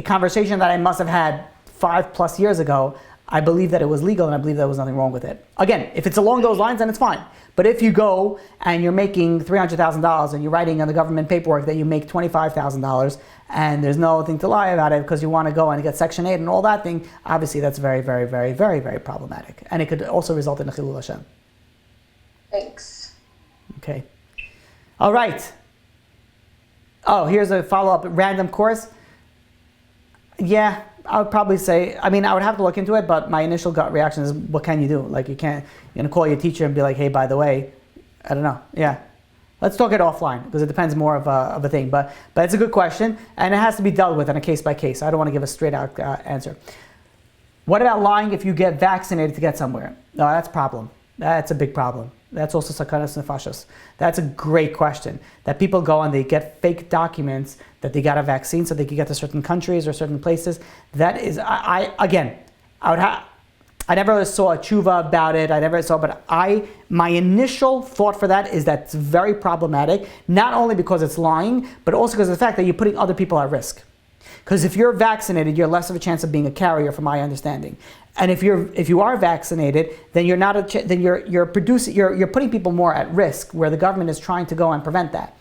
conversation that I must have had 5+ years ago, I believe that it was legal, and I believe there was nothing wrong with it. Again, if it's along those lines, then it's fine. But if you go and you're making $300,000 and you're writing on the government paperwork that you make $25,000 and there's nothing to lie about it because you want to go and get Section 8 and all that thing, obviously that's very, very, very, very, very problematic. And it could also result in a Chilul Hashem. Thanks. Okay. All right. Oh, here's a follow-up random course. Yeah, I would probably say, I would have to look into it, but my initial gut reaction is, what can you do? Like, you're going to call your teacher and be like, hey, by the way, I don't know. Yeah. Let's talk it offline, because it depends more of a thing. But it's a good question, and it has to be dealt with on a case by case. I don't want to give a straight out answer. What about lying if you get vaccinated to get somewhere? No, that's a problem. That's a big problem. That's also sakanas nefashos. That's a great question. That people go and they get fake documents that they got a vaccine so they can get to certain countries or certain places. That is, I never saw a Chuva about it. My initial thought for that is that's very problematic. Not only because it's lying, but also because of the fact that you're putting other people at risk. Because if you're vaccinated, you're less of a chance of being a carrier, from my understanding. And if you are vaccinated, then you're putting people more at risk, where the government is trying to go and prevent that.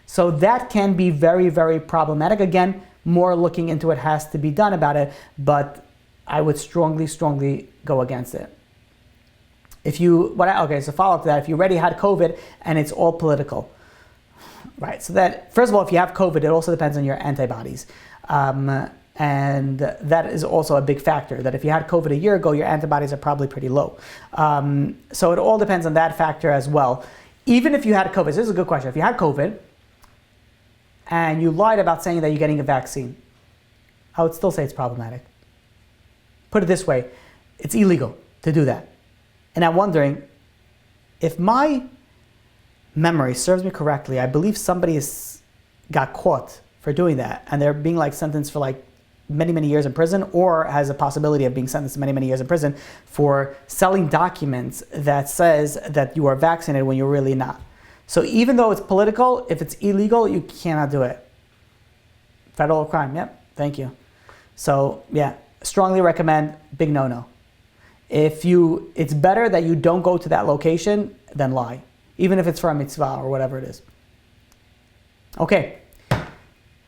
So that can be very, very problematic. Again, more looking into it has to be done about it, but I would strongly, strongly go against it. So follow up to that. If you already had COVID and it's all political, right? So that, first of all, if you have COVID, it also depends on your antibodies. And that is also a big factor, that if you had COVID a year ago, your antibodies are probably pretty low. So it all depends on that factor as well. Even if you had COVID, this is a good question. If you had COVID and you lied about saying that you're getting a vaccine, I would still say it's problematic. Put it this way, it's illegal to do that. And I'm wondering, if my memory serves me correctly, I believe somebody got caught for doing that, and they're being sentenced for many, many years in prison, or has a possibility of being sentenced to many, many years in prison for selling documents that says that you are vaccinated when you're really not. So even though it's political, if it's illegal, you cannot do it. Federal crime, yep, thank you. So yeah, strongly recommend, big no-no. It's better that you don't go to that location than lie, even if it's for a mitzvah or whatever it is. Okay.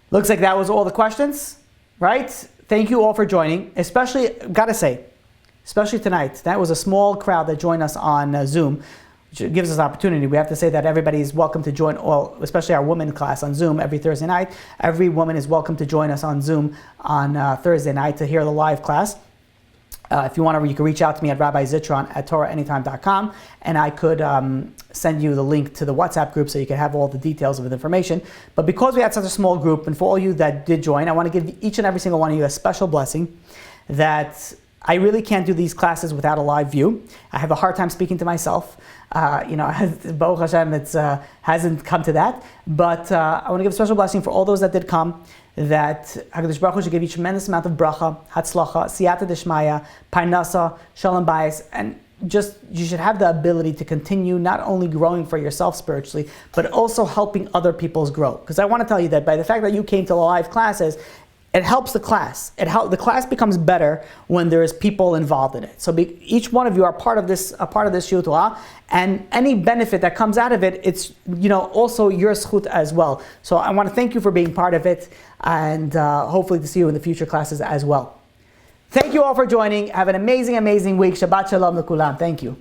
Looks like that was all the questions, right? Thank you all for joining, especially tonight. That was a small crowd that joined us on Zoom, which gives us opportunity. We have to say that everybody is welcome to join, especially our women class on Zoom every Thursday night. Every woman is welcome to join us on Zoom on Thursday night to hear the live class. If you want to, you can reach out to me at rabbizitron@torahanytime.com, and I could send you the link to the WhatsApp group so you can have all the details of the information. But because we had such a small group, and for all you that did join, I want to give each and every single one of you a special blessing, that I really can't do these classes without a live view. I have a hard time speaking to myself. Baruch Hashem, it hasn't come to that. But I want to give a special blessing for all those that did come, that HaKadosh Baruch Hu should give you a tremendous amount of bracha, hatzlacha, siyata deshmaya, parnasa, shalom bayis, and just you should have the ability to continue not only growing for yourself spiritually, but also helping other people's grow. Because I want to tell you that by the fact that you came to the live classes, it helps the class. The class becomes better when there is people involved in it. So each one of you are part of this shiur Torah, and any benefit that comes out of it, it's also your zchut as well. So I want to thank you for being part of it, and hopefully to see you in the future classes as well. Thank you all for joining. Have an amazing, amazing week. Shabbat shalom l'kulam. Thank you.